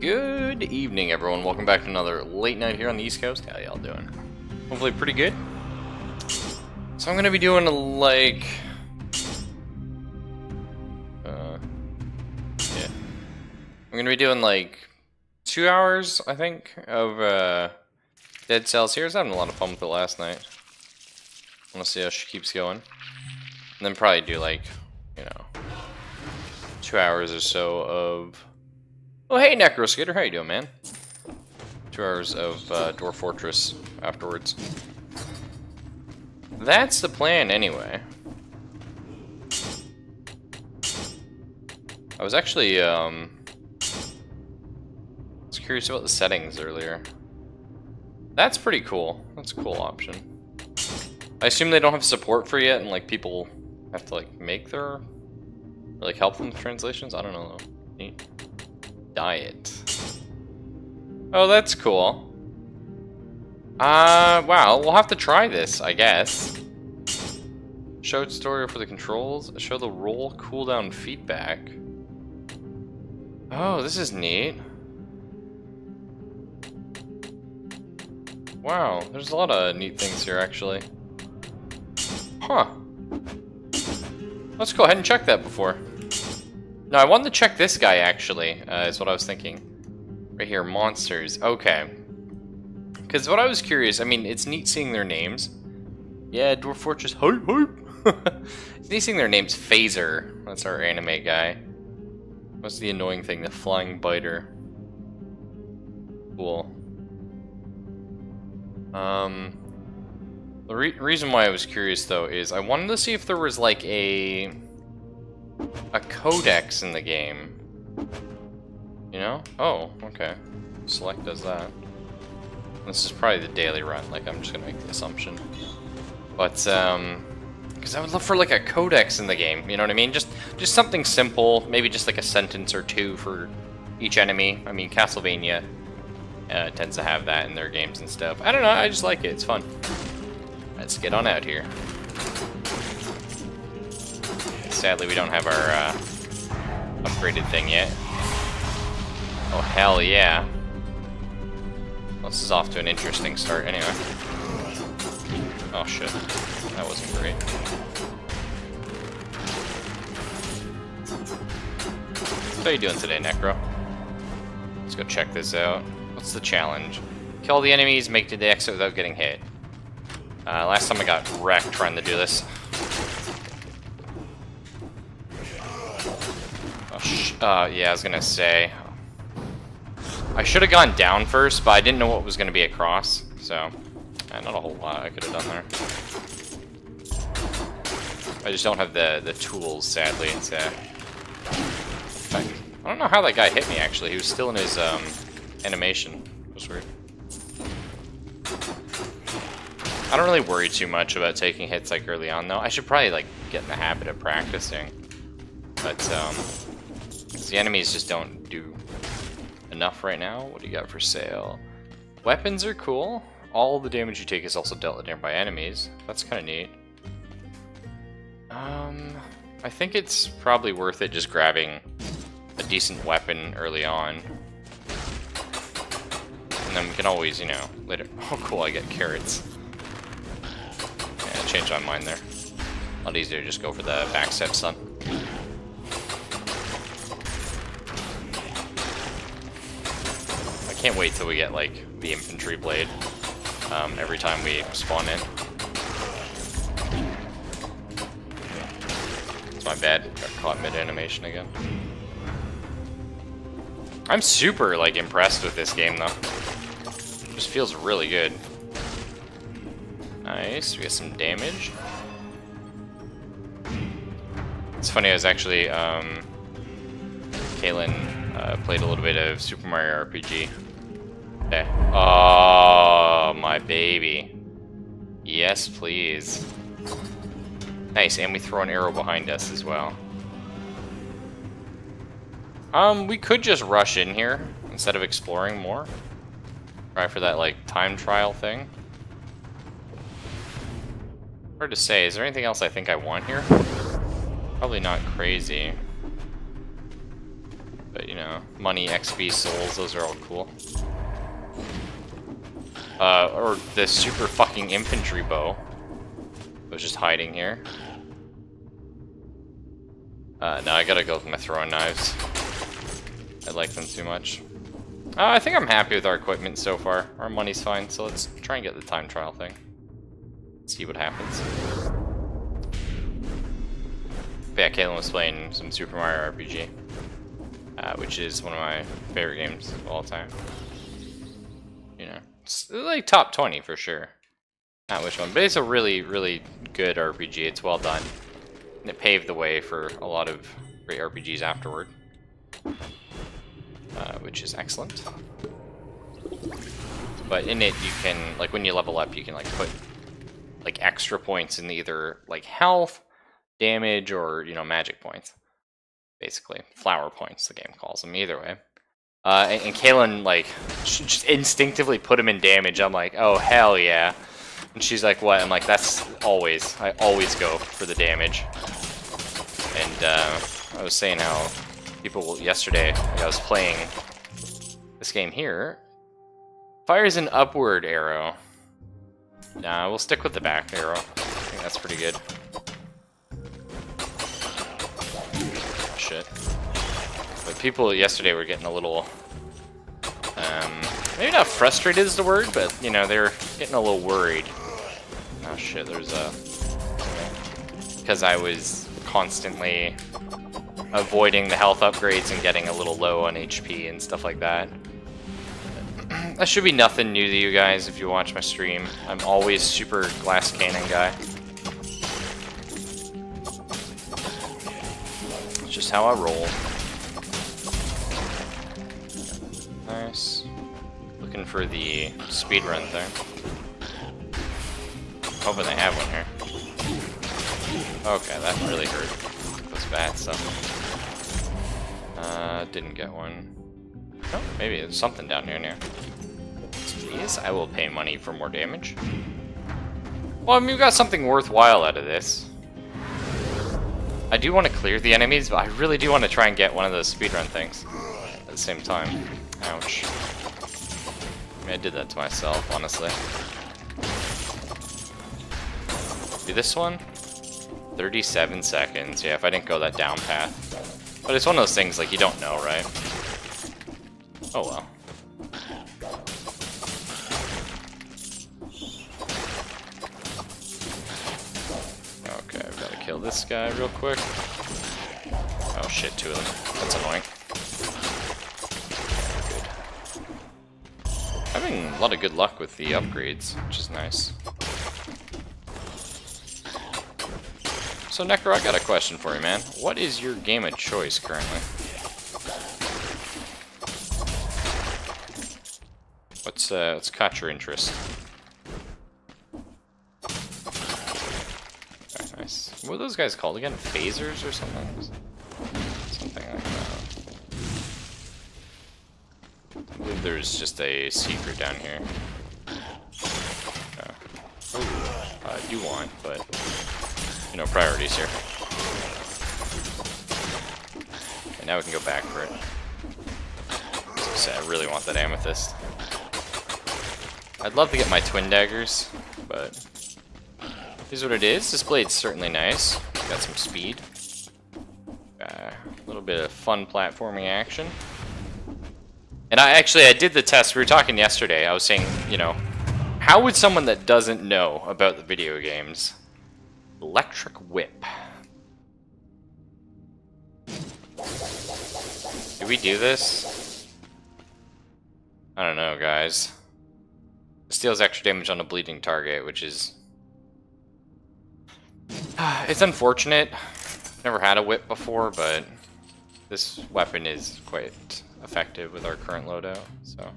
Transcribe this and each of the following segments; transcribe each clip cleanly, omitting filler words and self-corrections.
Good evening, everyone. Welcome back to another late night here on the East Coast. How y'all doing? Hopefully pretty good. So I'm gonna be doing yeah. I'm gonna be doing like 2 hours, I think, of Dead Cells here. I was having a lot of fun with it last night. I wanna see how she keeps going. And then probably do like, 2 hours or so of... Oh, hey, Necro Skater, how you doing, man? 2 hours of Dwarf Fortress afterwards. That's the plan, anyway. I was actually, was curious about the settings earlier. That's pretty cool. That's a cool option. I assume they don't have support for it yet, and like people have to like make their, or like help them with translations. I don't know. Neat. Diet. Oh, that's cool. Wow, we'll have to try this, I guess. Show tutorial for the controls. Show the roll cooldown feedback. Oh, this is neat. Wow, there's a lot of neat things here, actually. Huh. Let's go ahead and check that before. No, I wanted to check this guy, actually, is what I was thinking. Right here, monsters. Okay. Because what I was curious, I mean, it's neat seeing their names. Yeah, Dwarf Fortress, hype, hype! It's neat seeing their names. Phaser, that's our anime guy. What's the annoying thing? The flying biter. Cool. The reason why I was curious, though, is I wanted to see if there was, like, a codex in the game. You know? Oh, okay. Select does that. This is probably the daily run, like I'm just gonna make the assumption. But because I would love for like a codex in the game, you know what I mean? Just something simple, maybe just like a sentence or two for each enemy. I mean, Castlevania tends to have that in their games and stuff. I don't know, I just like it, it's fun. Let's get on out here. Sadly, we don't have our upgraded thing yet. Oh, hell yeah. Well, this is off to an interesting start anyway. Oh, shit. That wasn't great. How you doing today, Necro? Let's go check this out. What's the challenge? Kill all the enemies, make it to the exit without getting hit. Last time I got wrecked trying to do this. Yeah, I was gonna say. I should have gone down first, but I didn't know what was gonna be across, so not a whole lot I could have done there. I just don't have the tools, sadly. It's, I don't know how that guy hit me, actually. He was still in his animation. It was weird. I don't really worry too much about taking hits like early on, though. I should probably like get in the habit of practicing, but the enemies just don't do enough right now. What do you got for sale? Weapons are cool. All the damage you take is also dealt by enemies. That's kind of neat. I think it's probably worth it just grabbing a decent weapon early on. And then we can always, you know, later... Oh, cool, I get carrots. Yeah, I changed my mind there. A lot easier to just go for the backstep stun. Can't wait till we get like the infantry blade every time we spawn in. It's my bad. Got caught mid-animation again. I'm super like impressed with this game though. Just feels really good. Nice. We get some damage. It's funny. I was actually Kaylin played a little bit of Super Mario RPG. Okay. Oh, my baby. Yes, please. Nice, and we throw an arrow behind us as well. We could just rush in here instead of exploring more. Try for that, like, time trial thing. Hard to say. Is there anything else I think I want here? Probably not crazy. But you know, money, XP, souls, those are all cool. Or the super fucking infantry bow. I was just hiding here. No, I gotta go with my throwing knives. I like them too much. I think I'm happy with our equipment so far. Our money's fine, so let's try and get the time trial thing. See what happens. But yeah, Caitlin was playing some Super Mario RPG, which is one of my favorite games of all time. You know, it's like top 20 for sure. Not which one, but it's a really, really good RPG. It's well done. And it paved the way for a lot of great RPGs afterward. Which is excellent. But in it, you can, like, when you level up, you can, like, put, like, extra points in either, like, health, damage, or, you know, magic points. Basically. Flower points, the game calls them, either way. And Kaylin, like, just instinctively put him in damage. I'm like, oh, hell yeah. And she's like, what? I'm like, that's always, I always go for the damage. And, I was saying how people yesterday, I was playing this game here, fires an upward arrow. Nah, we'll stick with the back arrow. I think that's pretty good. Shit. But people yesterday were getting a little, maybe not frustrated is the word, but, you know, they were getting a little worried. Oh shit, there's a... Because I was constantly avoiding the health upgrades and getting a little low on HP and stuff like that. That should be nothing new to you guys if you watch my stream. I'm always super glass cannon guy. It's just how I roll. Nice. Looking for the speedrun thing. Hoping they have one here. Okay, that really hurt. Those bats stuff. Didn't get one. Oh, maybe there's something down here now. Please, I will pay money for more damage. Well, I mean, we got something worthwhile out of this. I do want to clear the enemies, but I really do want to try and get one of those speedrun things at the same time. Ouch. I mean, I did that to myself, honestly. Do this one? 37 seconds. Yeah, if I didn't go that down path. But it's one of those things, like, you don't know, right? Oh well. Okay, I've got to kill this guy real quick. Oh shit, two of them. That's annoying. Good. Having a lot of good luck with the upgrades, which is nice. So Necro, I got a question for you, man. What is your game of choice currently? What's caught your interest? Okay, nice. What are those guys called again? Phasers or something? Something like that. I believe there's just a secret down here. I do want, but you know, priorities here. Okay, now we can go back for it. So I really want that amethyst. I'd love to get my twin daggers, but here's what it is. This blade's certainly nice. Got some speed. A little bit of fun platforming action. And I did the test. We were talking yesterday. I was saying, you know, how would someone that doesn't know about the video games electric whip? Do we do this? I don't know, guys. This deals extra damage on a bleeding target, which is... it's unfortunate. Never had a whip before, but this weapon is quite effective with our current loadout, so...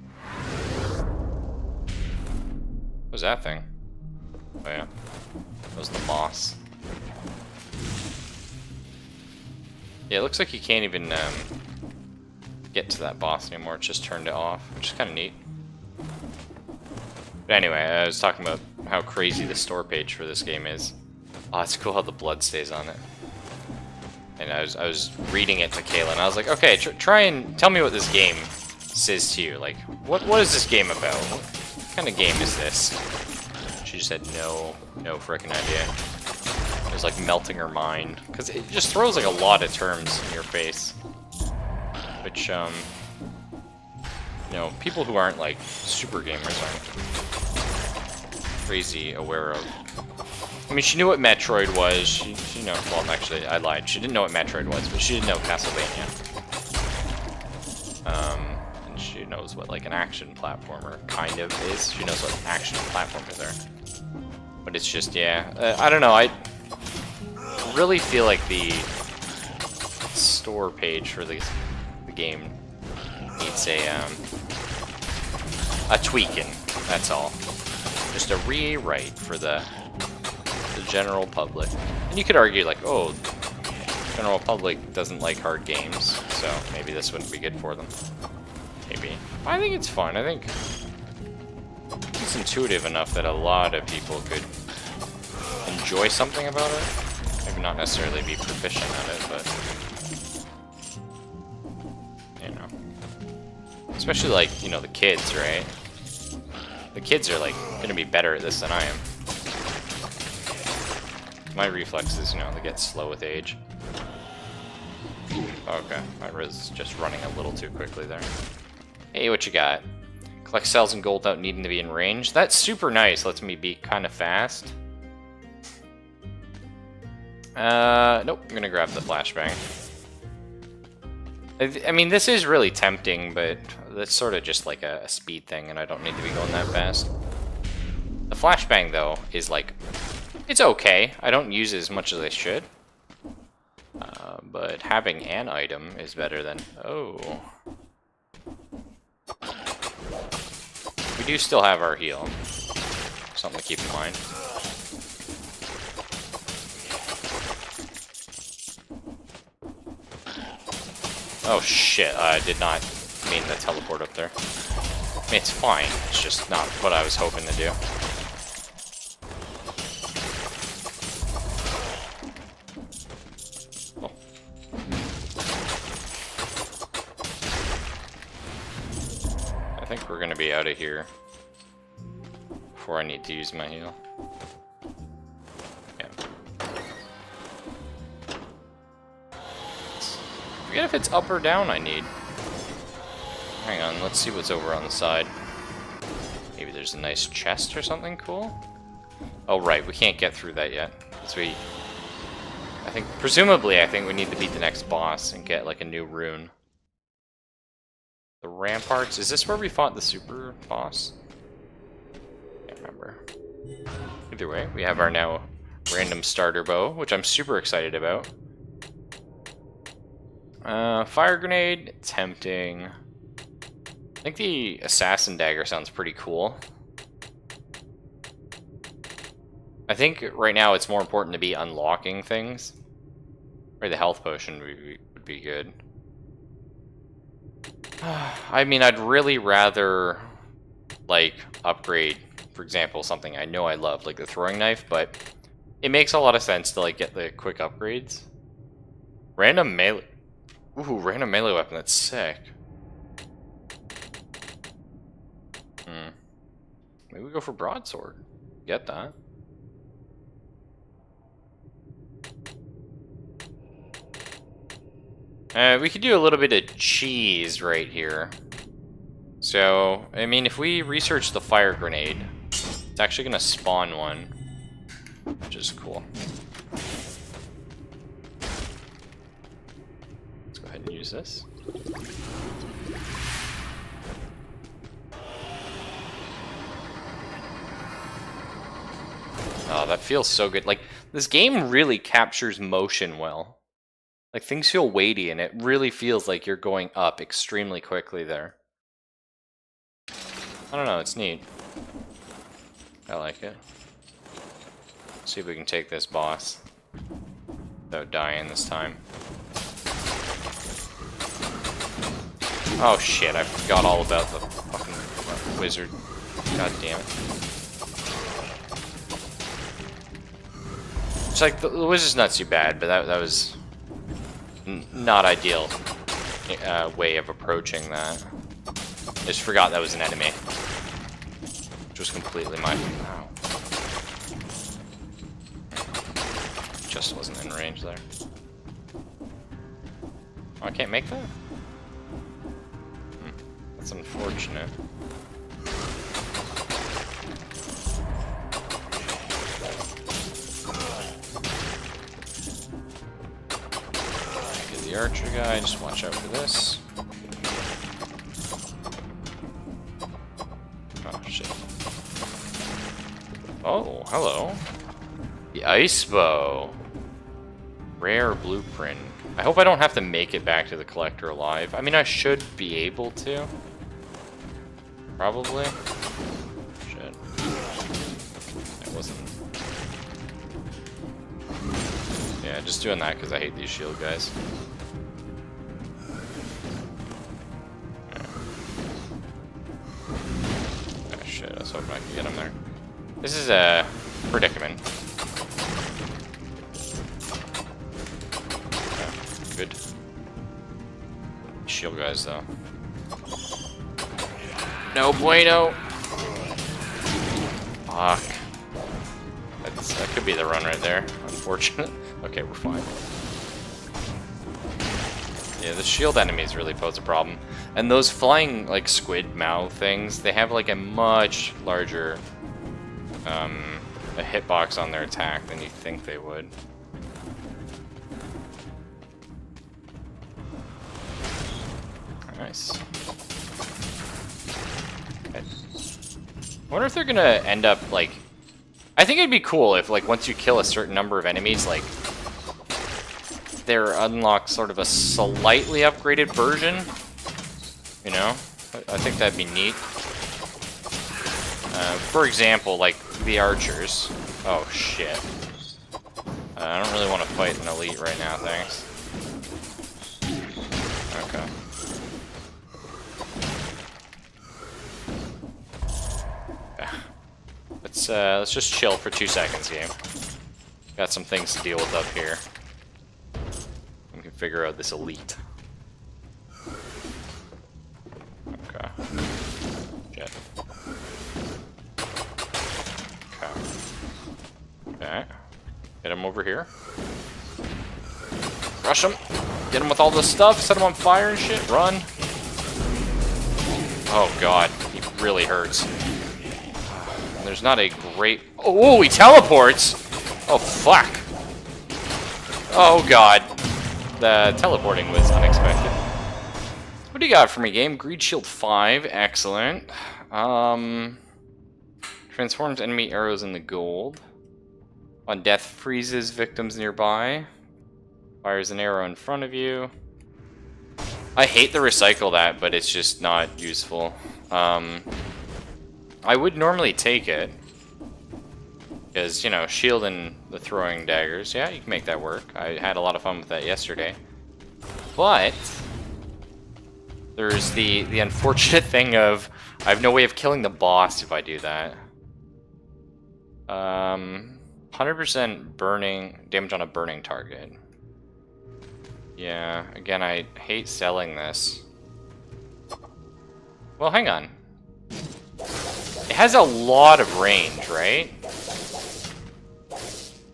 What was that thing? Oh yeah. That was the moss. Yeah, it looks like you can't even get to that boss anymore. It just turned it off, which is kind of neat. But anyway, I was talking about how crazy the store page for this game is. Oh, it's cool how the blood stays on it. And I was reading it to Kayla, and I was like, okay, try and tell me what this game says to you. Like, what is this game about? What kind of game is this? She just had no frickin' idea. It was like melting her mind. Because it just throws like a lot of terms in your face. Which, you know, people who aren't like super gamers aren't crazy aware of. I mean, she knew what Metroid was. She knew. Well, actually, I lied. She didn't know what Metroid was, but she didn't know Castlevania. And she knows what like an action platformer kind of is. She knows what action platformers are. But it's just, yeah. I don't know. I really feel like the store page for the game needs a tweaking. That's all. Just a rewrite for the general public. And you could argue like, oh, general public doesn't like hard games, so maybe this wouldn't be good for them. Maybe. I think it's fun. I think it's intuitive enough that a lot of people could enjoy something about it. Maybe not necessarily be proficient at it, but you know. Especially like, you know, the kids, right? The kids are like gonna be better at this than I am. My reflexes, you know, they get slow with age. Okay, I was just running a little too quickly there. Hey, what you got? Collect cells and gold without needing to be in range. That's super nice. Lets me be kind of fast. Nope. I'm gonna grab the flashbang. I mean, this is really tempting, but that's sort of just like a speed thing, and I don't need to be going that fast. The flashbang, though, is like... It's okay. I don't use it as much as I should. But having an item is better than... Oh. We do still have our heal. Something to keep in mind. Oh shit, I did not mean to teleport up there. I mean, it's fine. It's just not what I was hoping to do. I think we're gonna be out of here before I need to use my heal. Yeah. Forget if it's up or down I need. Hang on, let's see what's over on the side. Maybe there's a nice chest or something cool? Oh right, we can't get through that yet. So presumably I think we need to beat the next boss and get like a new rune. The ramparts, is this where we fought the super boss? Can't remember. Either way, we have our now random starter bow, which I'm super excited about. Fire grenade, tempting. I think the assassin dagger sounds pretty cool. I think right now it's more important to be unlocking things. Or the health potion would be good. I mean, I'd really rather, like, upgrade, for example, something I know I love, like the throwing knife, but it makes a lot of sense to, like, get the quick upgrades. Random melee... Ooh, random melee weapon, that's sick. Maybe we go for broadsword. Get that. We could do a little bit of cheese right here. So, I mean, if we research the fire grenade, it's actually going to spawn one, which is cool. Let's go ahead and use this. Oh, that feels so good. Like, this game really captures motion well. Like, things feel weighty, and it really feels like you're going up extremely quickly there. I don't know, it's neat. I like it. Let's see if we can take this boss without dying this time. Oh shit, I forgot all about the fucking wizard. God damn it. It's like, the wizard's not too bad, but that was Not ideal way of approaching that. I just forgot that was an enemy. Which was completely my... Wow. Just wasn't in range there. Oh, I can't make that? That's unfortunate. Get the archer guy, just watch out for this. Oh, shit. Oh, hello. The ice bow. Rare blueprint. I hope I don't have to make it back to the collector alive. I mean, I should be able to. Probably. Shit. It wasn't. Yeah, just doing that because I hate these shield guys. Oh shit, I was hoping I could get him there. This is a predicament. Okay, good. Shield guys though. No bueno. Fuck. That could be the run right there. Unfortunate. Okay, we're fine. Yeah, the shield enemies really pose a problem. And those flying, like, squid mouth things, they have, like, a much larger a hitbox on their attack than you'd think they would. Nice. I wonder if they're gonna end up, like... I think it'd be cool if, like, once you kill a certain number of enemies, like, they're unlocked sort of a slightly upgraded version. You know? I think that'd be neat. For example, like, the archers. Oh, shit. I don't really want to fight an elite right now, thanks. Okay. Let's just chill for 2 seconds, game. Got some things to deal with up here. We can figure out this elite. Okay. Shit. Okay. Okay. Get him over here. Rush him. Get him with all this stuff. Set him on fire and shit. Run. Oh god. He really hurts. There's not a great... Oh, he teleports! Oh, fuck. Oh, God. The teleporting was unexpected. What do you got for me, game? Greed Shield 5. Excellent. Transforms enemy arrows into gold. On death, freezes victims nearby. Fires an arrow in front of you. I hate to recycle that, but it's just not useful. I would normally take it. Because, you know, shield and the throwing daggers. Yeah, you can make that work. I had a lot of fun with that yesterday. But there's the unfortunate thing of I have no way of killing the boss if I do that. 100% burning damage on a burning target. Yeah, again, I hate selling this. Well, hang on. It has a lot of range, right?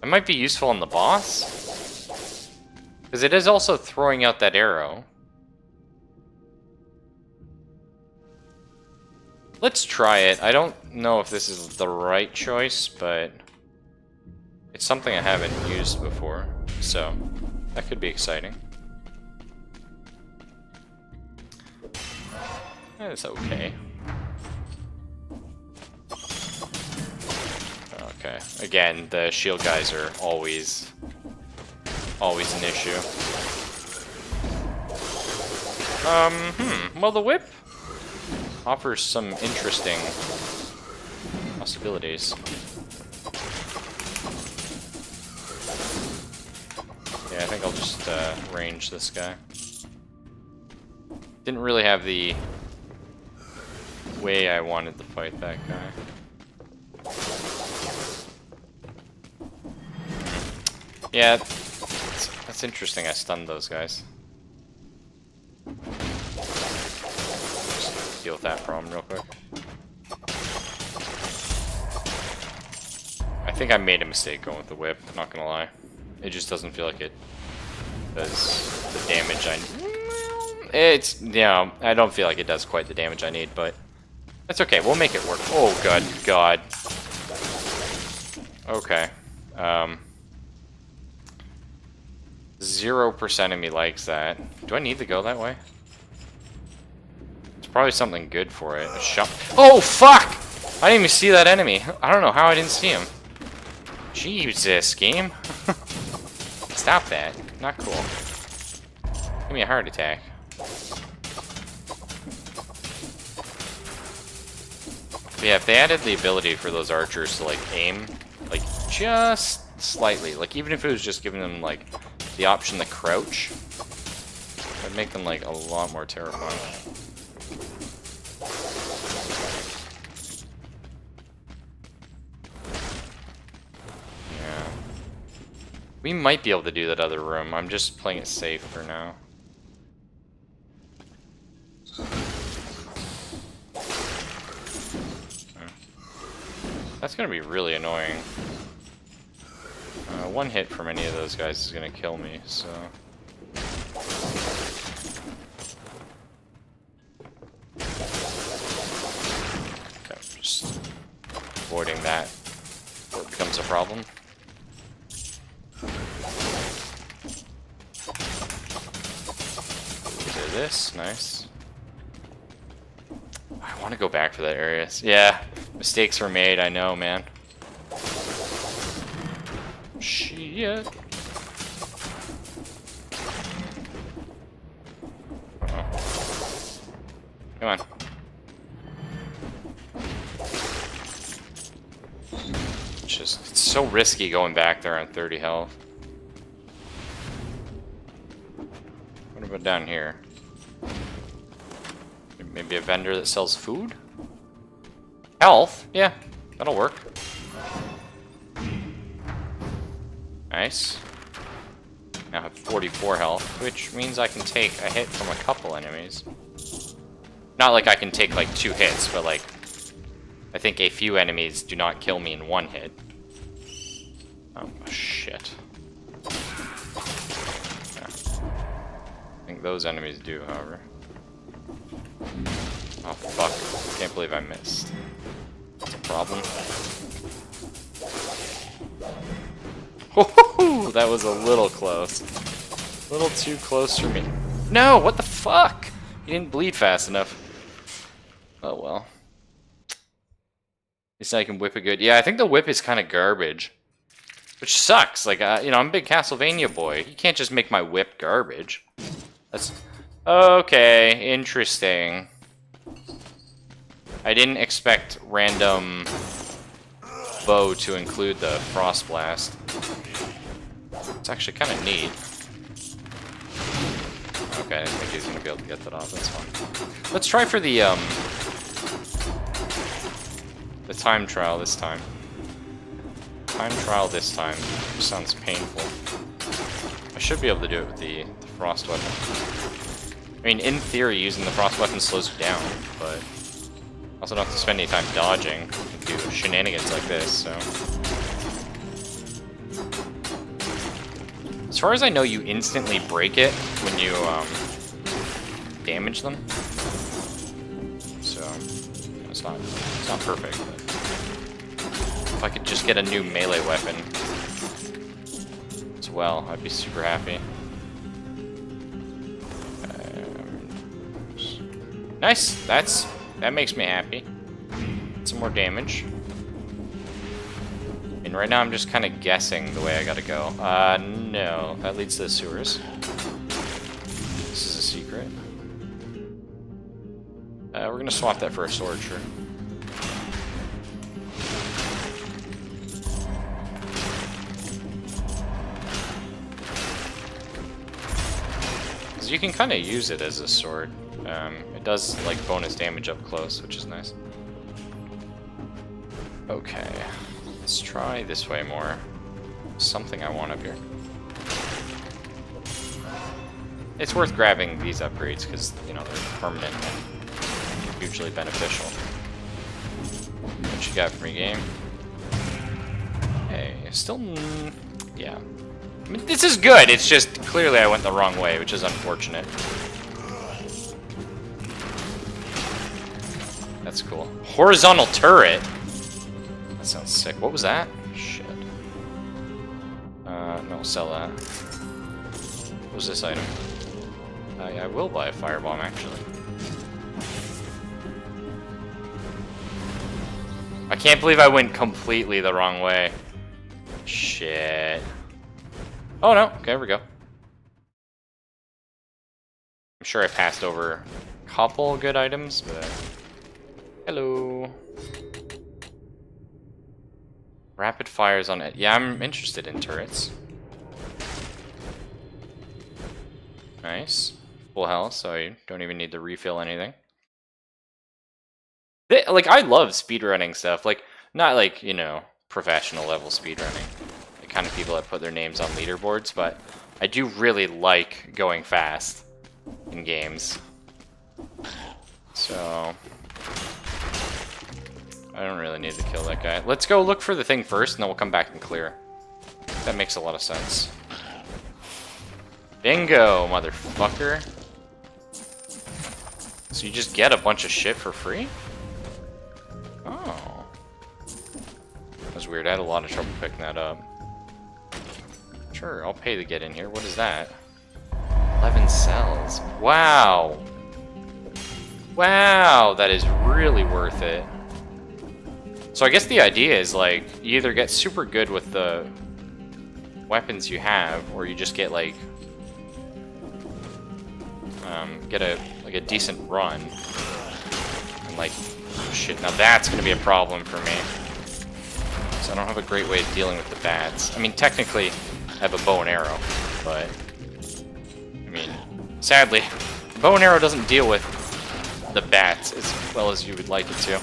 It might be useful on the boss. Because it is also throwing out that arrow. Let's try it. I don't know if this is the right choice, but it's something I haven't used before. So, that could be exciting. It's okay. Okay. Again, the shield guys are always an issue. Well, the whip offers some interesting possibilities. Yeah, I think I'll just range this guy. Didn't really have the way I wanted to fight that guy. Yeah, that's It's interesting I stunned those guys. Just deal with that problem real quick. I think I made a mistake going with the whip, not gonna lie. It just doesn't feel like it does the damage I need. It's, you know, I don't feel like it does quite the damage I need, but that's okay, we'll make it work. Oh, good God. Okay. 0% of me likes that. Do I need to go that way? It's probably something good for it. A shot. Oh, fuck! I didn't even see that enemy. I don't know how I didn't see him. Jesus, game. Stop that. Not cool. Give me a heart attack. But yeah, if they added the ability for those archers to, like, aim, like, just slightly, like, even if it was just giving them, like, the option to crouch, that'd make them, like, a lot more terrifying. Yeah. We might be able to do that other room. I'm just playing it safe for now. That's gonna be really annoying. One hit from any of those guys is gonna kill me, so... Okay, just avoiding that before it becomes a problem. Do this, nice. I want to go back for that area. Yeah, mistakes were made, I know, man. Shit. Uh-oh. Come on. It's so risky going back there on 30 health. What about down here? Maybe a vendor that sells food? Health? Yeah, that'll work. Nice. Now I have 44 health, which means I can take a hit from a couple enemies. Not like I can take like 2 hits, but like I think a few enemies do not kill me in 1 hit. Oh shit. Yeah. I think those enemies do, however. Oh fuck. Can't believe I missed. That's a problem. Oh, that was a little close. A little too close for me. No, what the fuck? He didn't bleed fast enough. Oh well. At least I can whip it good. Yeah, I think the whip is kind of garbage. Which sucks. Like, you know, I'm a big Castlevania boy. You can't just make my whip garbage. That's... Okay, interesting. I didn't expect random bow to include the Frost Blast. It's actually kind of neat. Okay, I didn't think he was going to be able to get that off. That's fine. Let's try for the time trial this time. Time trial this time. Sounds painful. I should be able to do it with the Frost Weapon. I mean, in theory, using the Frost Weapon slows you down, but I also don't have to spend any time dodging and do shenanigans like this, so... As far as I know, you instantly break it when you, damage them. So, it's not perfect, but... If I could just get a new melee weapon as well, I'd be super happy. Nice! That makes me happy. Some more damage. And right now I'm just kind of guessing the way I gotta go. No. That leads to the sewers. This is a secret. We're gonna swap that for a sword, sure. Because you can kind of use it as a sword. It does, like, bonus damage up close, which is nice. Okay. Let's try this way more. Something I want up here. it's worth grabbing these upgrades because, you know, they're permanent and hugely beneficial. What you got for me, game? Hey, still... yeah. I mean, this is good, it's just clearly I went the wrong way, which is unfortunate. That's cool. Horizontal turret? That sounds sick. What was that? Shit. No, sell that. What was this item? I will buy a firebomb, actually. I can't believe I went completely the wrong way. Shit. Oh no, okay, here we go. I'm sure I passed over a couple good items, but... hello. Rapid fires on it. Yeah, I'm interested in turrets. Nice. Full health, so you don't even need to refill anything. Like, I love speedrunning stuff. Like, not like, you know, professional level speedrunning. The kind of people that put their names on leaderboards, but I do really like going fast in games. So... I don't really need to kill that guy. Let's go look for the thing first, and then we'll come back and clear. That makes a lot of sense. Bingo, motherfucker. So you just get a bunch of shit for free? Oh. That was weird. I had a lot of trouble picking that up. Sure, I'll pay to get in here. What is that? 11 cells. Wow. Wow, that is really worth it. So I guess the idea is, like, you either get super good with the weapons you have, or you just get, like, get a decent run. And, like, oh shit, now that's gonna be a problem for me. So I don't have a great way of dealing with the bats. I mean, technically, I have a bow and arrow, but, I mean, sadly, bow and arrow doesn't deal with the bats as well as you would like it to.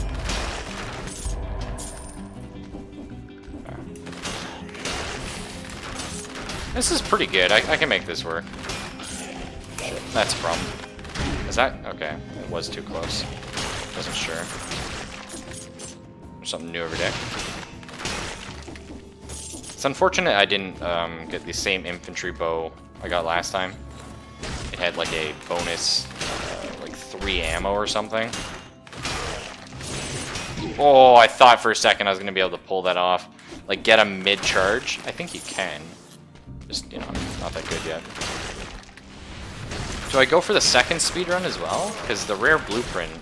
This is pretty good. I can make this work. Shit, that's a problem. Is that... okay. It was too close. Wasn't sure. There's something new over there. It's unfortunate I didn't get the same infantry bow I got last time. It had like a bonus, like 3 ammo or something. Oh, I thought for a second I was going to be able to pull that off. Like, get a mid-charge. I think you can. Just, you know, not that good yet. Do I go for the second speedrun as well? Because the rare blueprint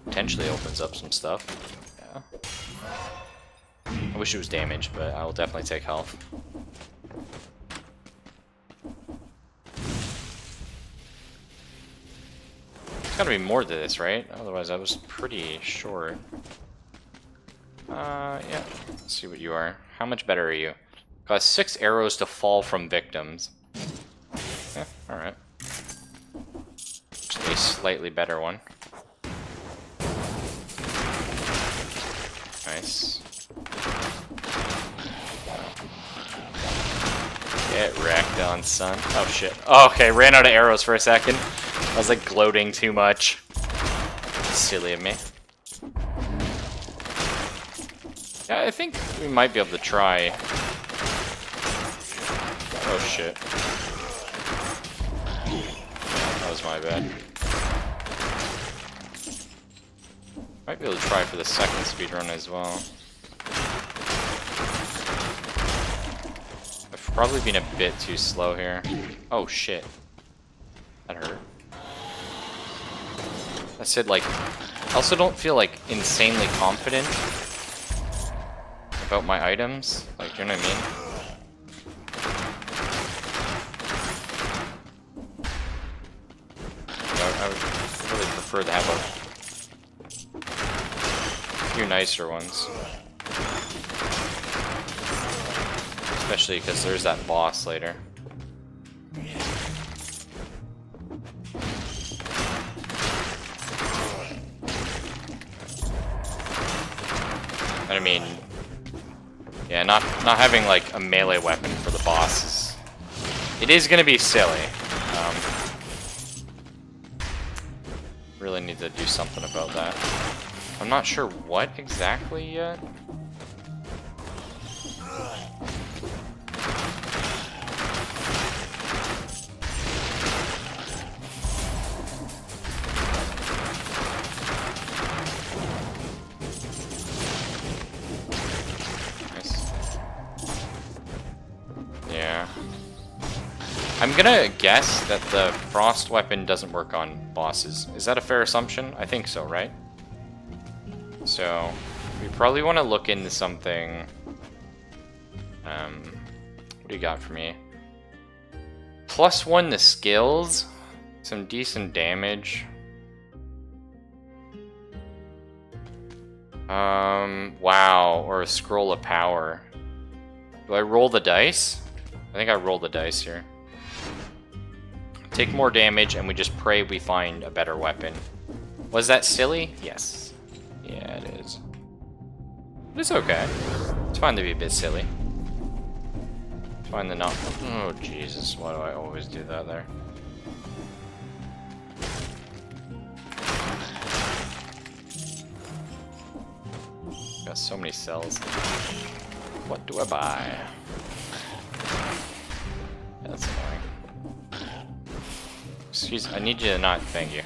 potentially opens up some stuff. Yeah. I wish it was damage, but I will definitely take health. There's gotta be more to this, right? Otherwise I was pretty short. Yeah. Let's see what you are. How much better are you? Got 6 arrows to fall from victims. Yeah, alright. Just a slightly better one. Nice. Get wrecked on, son. Oh shit. Oh, okay, ran out of arrows for a second. I was like gloating too much. Silly of me. Yeah, I think we might be able to try. Oh shit. That was my bad. Might be able to try for the second speedrun as well. I've probably been a bit too slow here. Oh shit. That hurt. I said, like, I also don't feel like insanely confident about my items. Like, you know what I mean? I would really prefer to have a few nicer ones. Especially because there's that boss later. And I mean, yeah, not having like a melee weapon for the boss is, it is gonna be silly. Really need to do something about that. I'm not sure what exactly yet. Yeah. I'm gonna guess that the frost weapon doesn't work on bosses. Is that a fair assumption? I think so, right? So, we probably want to look into something. What do you got for me? +1 to skills. Some decent damage. Wow, or a scroll of power. Do I roll the dice? I think I roll the dice here. Take more damage, and we just pray we find a better weapon. Was that silly? Yes. Yeah, it is. But it's okay. It's fine to be a bit silly. It's fine to not... Oh, Jesus. Why do I always do that there? Got so many cells. What do I buy? Yeah, that's annoying. Excuse me, I need you to not... Thank you.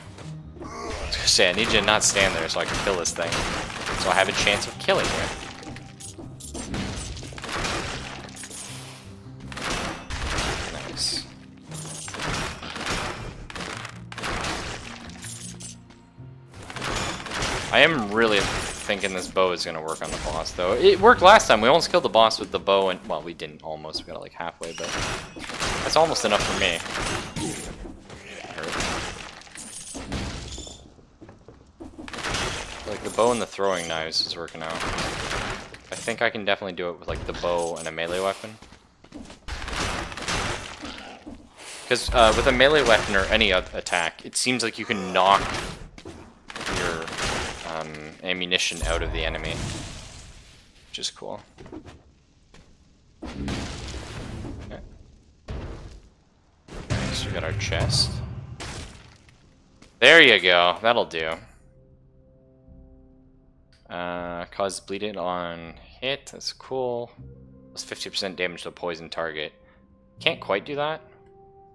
I was gonna say, I need you to not stand there so I can kill this thing. So I have a chance of killing you. Nice. I am really thinking this bow is gonna work on the boss, though. It worked last time. We almost killed the boss with the bow, and... Well, we didn't almost. We got like halfway, but... That's almost enough for me. Like, the bow and the throwing knives is working out. I think I can definitely do it with, like, the bow and a melee weapon. Because with a melee weapon or any attack, it seems like you can knock your ammunition out of the enemy. Which is cool. Okay. Nice, we got our chest. There you go, that'll do. Cause bleeding on hit, that's cool. Plus 50% damage to a poison target. Can't quite do that,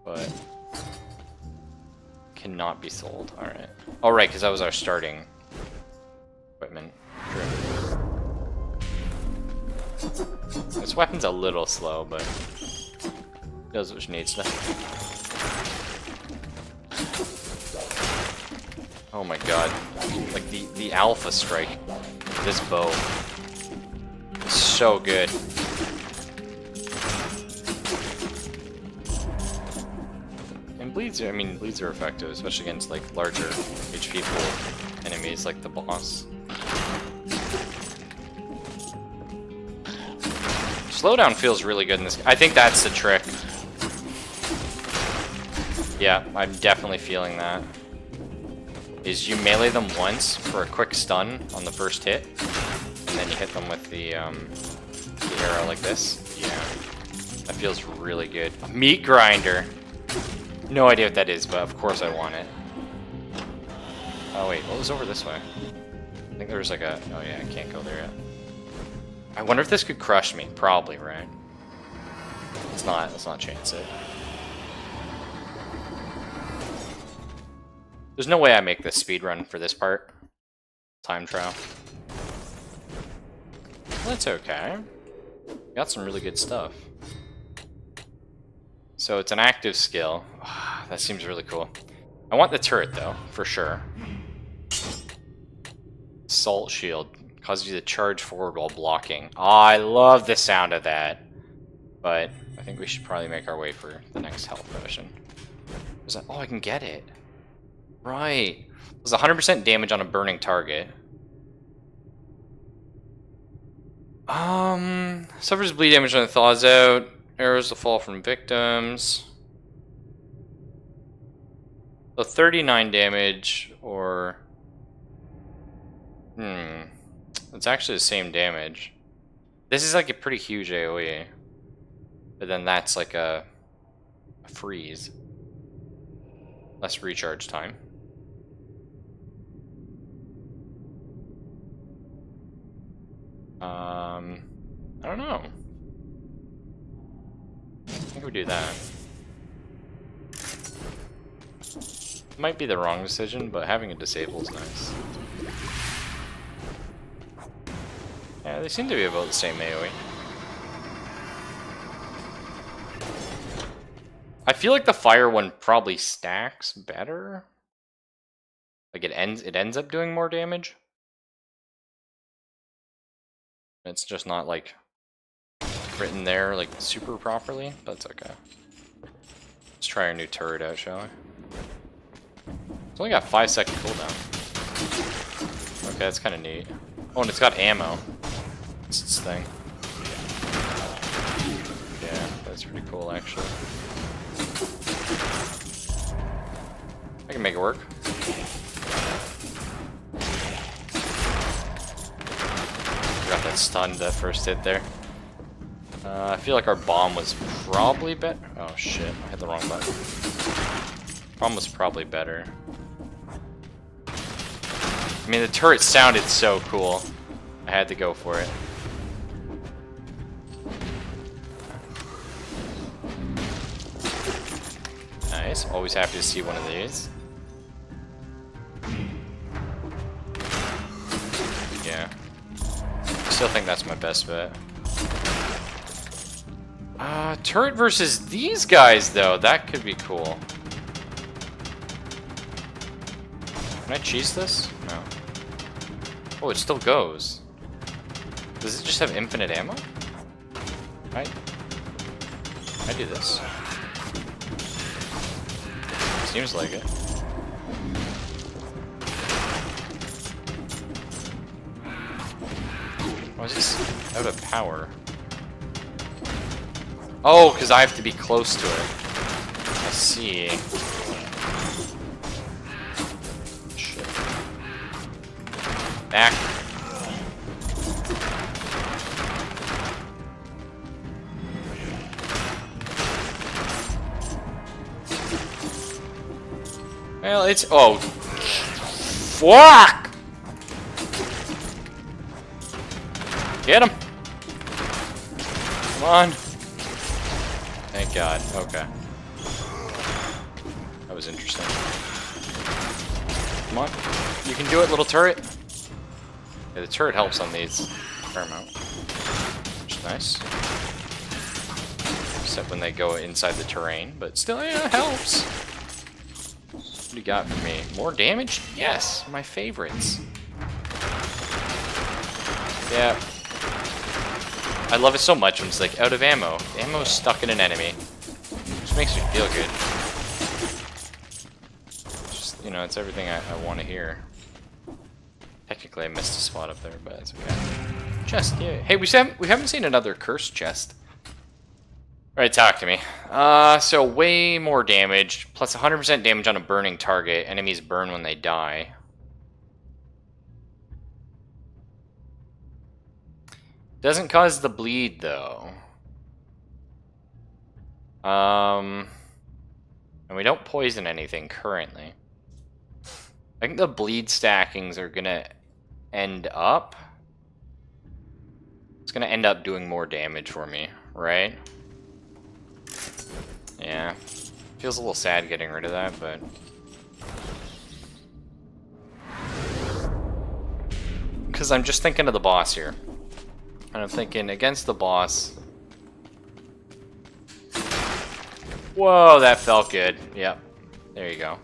but cannot be sold. Alright. Oh, right, because that was our starting equipment. True. This weapon's a little slow, but does what she needs to. Oh my god. Like, the alpha strike. This bow. Is so good. And bleeds are, I mean, bleeds are effective, especially against, like, larger HP pool enemies like the boss. Slowdown feels really good in this. I think that's the trick. Yeah, I'm definitely feeling that. Is you melee them once for a quick stun on the first hit, and then you hit them with the arrow like this. Yeah, that feels really good. A meat grinder. No idea what that is, but of course I want it. Oh wait, what was over this way? I think there was like a... Oh yeah, I can't go there yet. I wonder if this could crush me. Probably, right? Let's not chance it. There's no way I make this speedrun for this part. Time trial. That's okay. Got some really good stuff. So it's an active skill. That seems really cool. I want the turret though, for sure. Salt shield. Causes you to charge forward while blocking. Oh, I love the sound of that. But I think we should probably make our way for the next health potion. Was that... Oh, I can get it. Right. Does 100% damage on a burning target. Suffers bleed damage when it thaws out. Arrows will fall from victims. So 39 damage, or... It's actually the same damage. This is like a pretty huge AoE. But then that's like a freeze. Less recharge time. I don't know. I think we do that. Might be the wrong decision, but having it disable is nice. Yeah, they seem to be about the same AoE. I feel like the fire one probably stacks better. Like it ends up doing more damage. It's just not like written there like super properly, but it's okay. Let's try our new turret out, shall we? It's only got 5-second cooldown. Okay, that's kind of neat. Oh, and it's got ammo. It's its thing. Yeah, that's pretty cool actually. I can make it work. Got that stun, that first hit there. I feel like our bomb was probably better. Oh shit, I hit the wrong button. Bomb was probably better. I mean, the turret sounded so cool. I had to go for it. Nice, always happy to see one of these. Yeah. Still think that's my best bet. Turret versus these guys, though. That could be cool. Can I cheese this? No. Oh, it still goes. Does it just have infinite ammo? I do this. Seems like it. Why is this out of power? Oh, because I have to be close to it. I see. Shit. Back. Well, it's... Oh. Fuck! Get him! Come on. Thank God. Okay. That was interesting. Come on. You can do it, little turret. Yeah, the turret helps on these a fair amount. Which is nice. Except when they go inside the terrain, but still, yeah, it helps. What do you got for me? More damage? Yes, my favorites. Yeah. I love it so much when it's like out of ammo. The ammo's stuck in an enemy. Just makes me feel good. Just, you know, it's everything I want to hear. Technically, I missed a spot up there, but it's okay. Chest, yeah. Hey, we haven't seen another cursed chest. Alright, talk to me. So way more damage, plus 100% damage on a burning target. Enemies burn when they die. Doesn't cause the bleed, though. And we don't poison anything currently. I think the bleed stackings are gonna end up... It's gonna end up doing more damage for me, right? Yeah. Feels a little sad getting rid of that, but... Because I'm just thinking of the boss here. And I'm thinking, against the boss... Whoa, that felt good. Yep. There you go.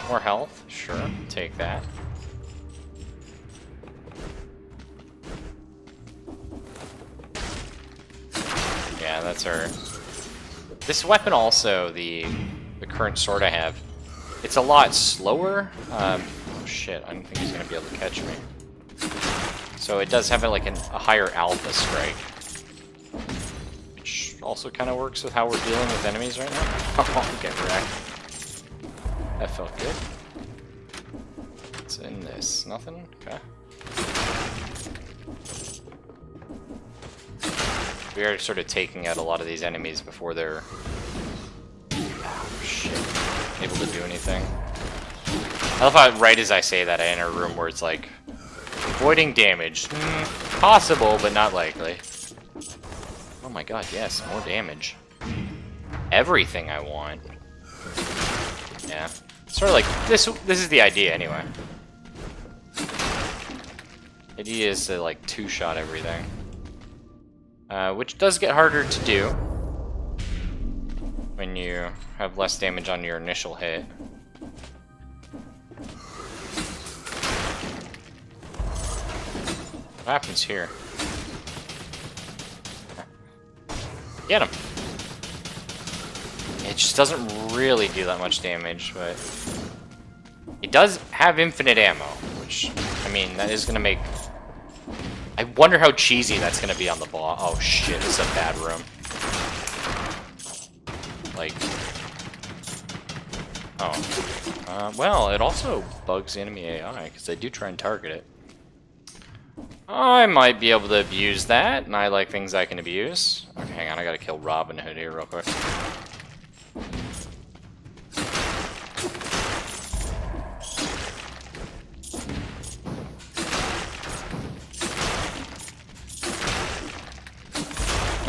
More health? Sure. Take that. Yeah, that's our... This weapon also, the current sword I have, it's a lot slower. Oh shit, I don't think he's going to be able to catch me. So it does have like a higher alpha strike. Which also kind of works with how we're dealing with enemies right now. Oh, get wrecked. That felt good. What's in this? Nothing? Okay. We are sort of taking out a lot of these enemies before they're... Oh, shit. Able to do anything. I love how right as I say that, I enter a room where it's like... Avoiding damage. Possible, but not likely. Oh my god, yes, more damage. Everything I want. Yeah. Sort of like, this is the idea anyway. The idea is to like two-shot everything. Which does get harder to do when you have less damage on your initial hit. What happens here? Get him! It just doesn't really do that much damage, but it does have infinite ammo, which, I mean, that is gonna make... I wonder how cheesy that's gonna be on the boss. Oh shit, this is a bad room. Like... Oh. Well, it also bugs enemy AI, because they do try and target it. I might be able to abuse that, and I like things I can abuse. Okay, hang on, I gotta kill Robin Hood here real quick.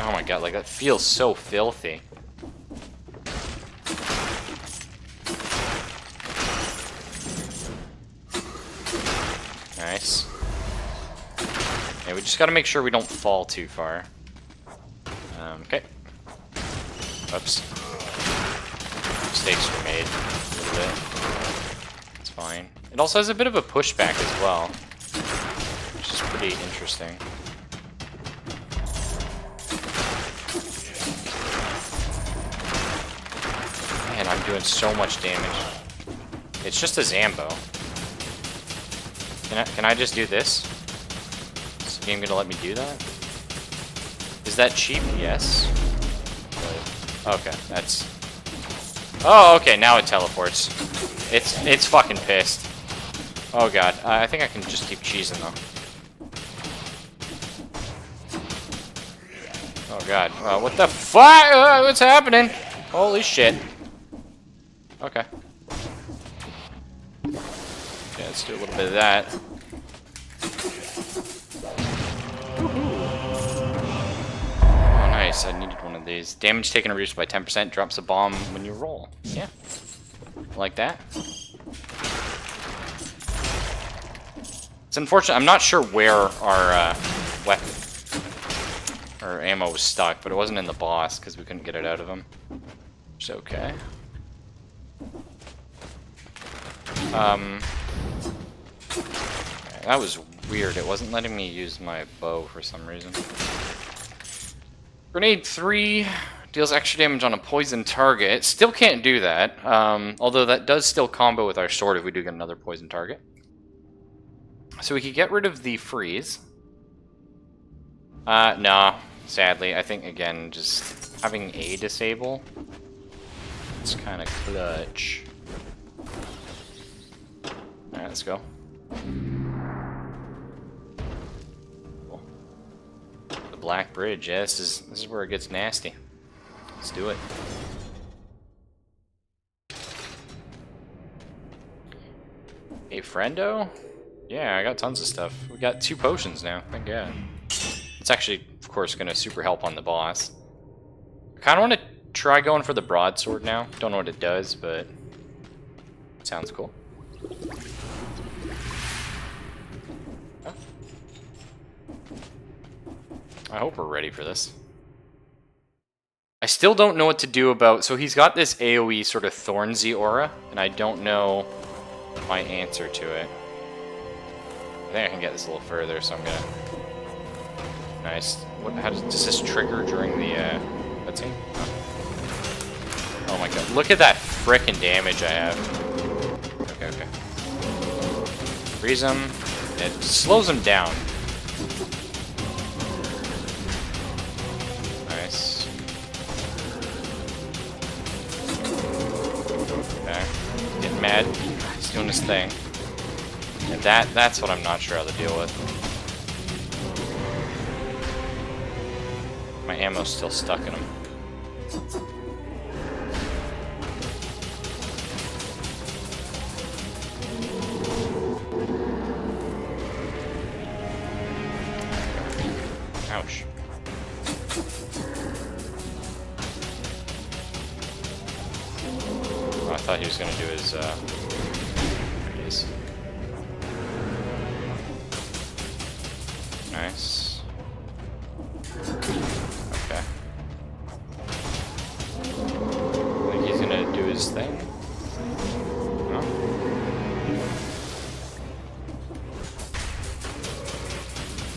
Oh my god, like that feels so filthy. Nice. Yeah, we just gotta make sure we don't fall too far. Okay. Oops. Mistakes were made a little bit. It's fine. It also has a bit of a pushback as well, which is pretty interesting. Man, I'm doing so much damage. It's just a Zambo. Can I just do this? Is the game gonna let me do that? Is that cheap? Yes. Okay, that's... Oh, okay, now it teleports. It's fucking pissed. Oh god, I think I can just keep cheesing though. Oh god, what the fuck? What's happening? Holy shit. Okay. Okay, let's do a little bit of that. Oh, nice. I needed one of these. Damage taken reduced by 10%. Drops a bomb when you roll. Yeah. Like that. It's unfortunate. I'm not sure where our weapon or ammo was stuck, but it wasn't in the boss because we couldn't get it out of him. Which is okay. That was weird. It wasn't letting me use my bow for some reason. Grenade 3 deals extra damage on a poison target. Still can't do that, although that does still combo with our sword if we do get another poison target. So we could get rid of the freeze. Nah, sadly. I think, again, just having A disable, it's kind of clutch. Alright, let's go. Cool. The Black Bridge, yeah, this is where it gets nasty. Let's do it. Hey, friendo? Yeah, I got tons of stuff. We got 2 potions now, thank god. It's actually, of course, gonna super help on the boss. I kinda wanna try going for the broadsword now. Don't know what it does, but it sounds cool. I hope we're ready for this. I still don't know what to do about... So he's got this AoE sort of Thornsy aura, and I don't know my answer to it. I think I can get this a little further, so I'm gonna... Nice. How does this trigger during the cutscene? Oh my god. Look at that frickin' damage I have. Okay, okay. Freeze him. It slows him down. Nice. Okay. Getting mad. He's doing his thing. And that's what I'm not sure how to deal with. My ammo's still stuck in him. thought he was gonna do his, there it is. Nice. Okay. I think he's gonna do his thing. No?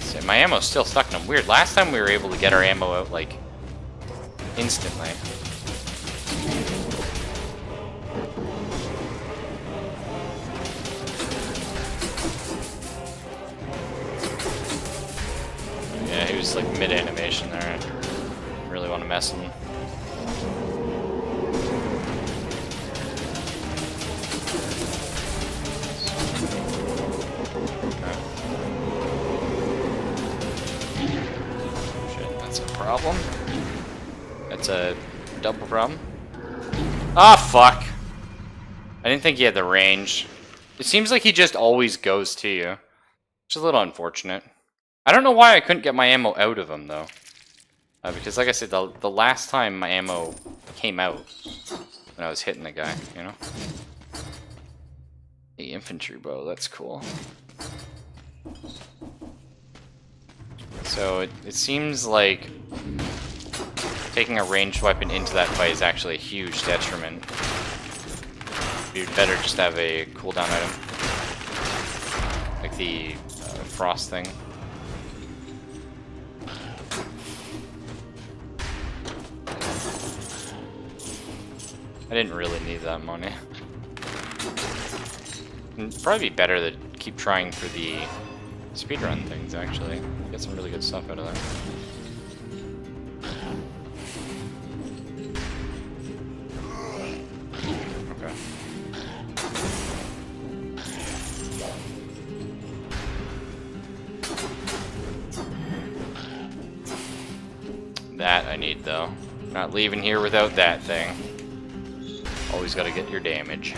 See, my ammo's still stuck in him. Weird. Last time we were able to get our ammo out, like, instantly. Yeah, he was like mid-animation there. I didn't really want to mess with him. Shit, that's a problem. That's a double problem. Ah, fuck! I didn't think he had the range. It seems like he just always goes to you. Which is a little unfortunate. I don't know why I couldn't get my ammo out of him, though. Because, like I said, the last time my ammo came out, when I was hitting the guy, you know? The infantry bow, that's cool. So, it seems like taking a ranged weapon into that fight is actually a huge detriment. You'd better just have a cooldown item. Like the frost thing. I didn't really need that money. It'd probably be better to keep trying for the speedrun things, actually. Get some really good stuff out of there. Okay. That I need, though. Not leaving here without that thing. Always gotta get your damage.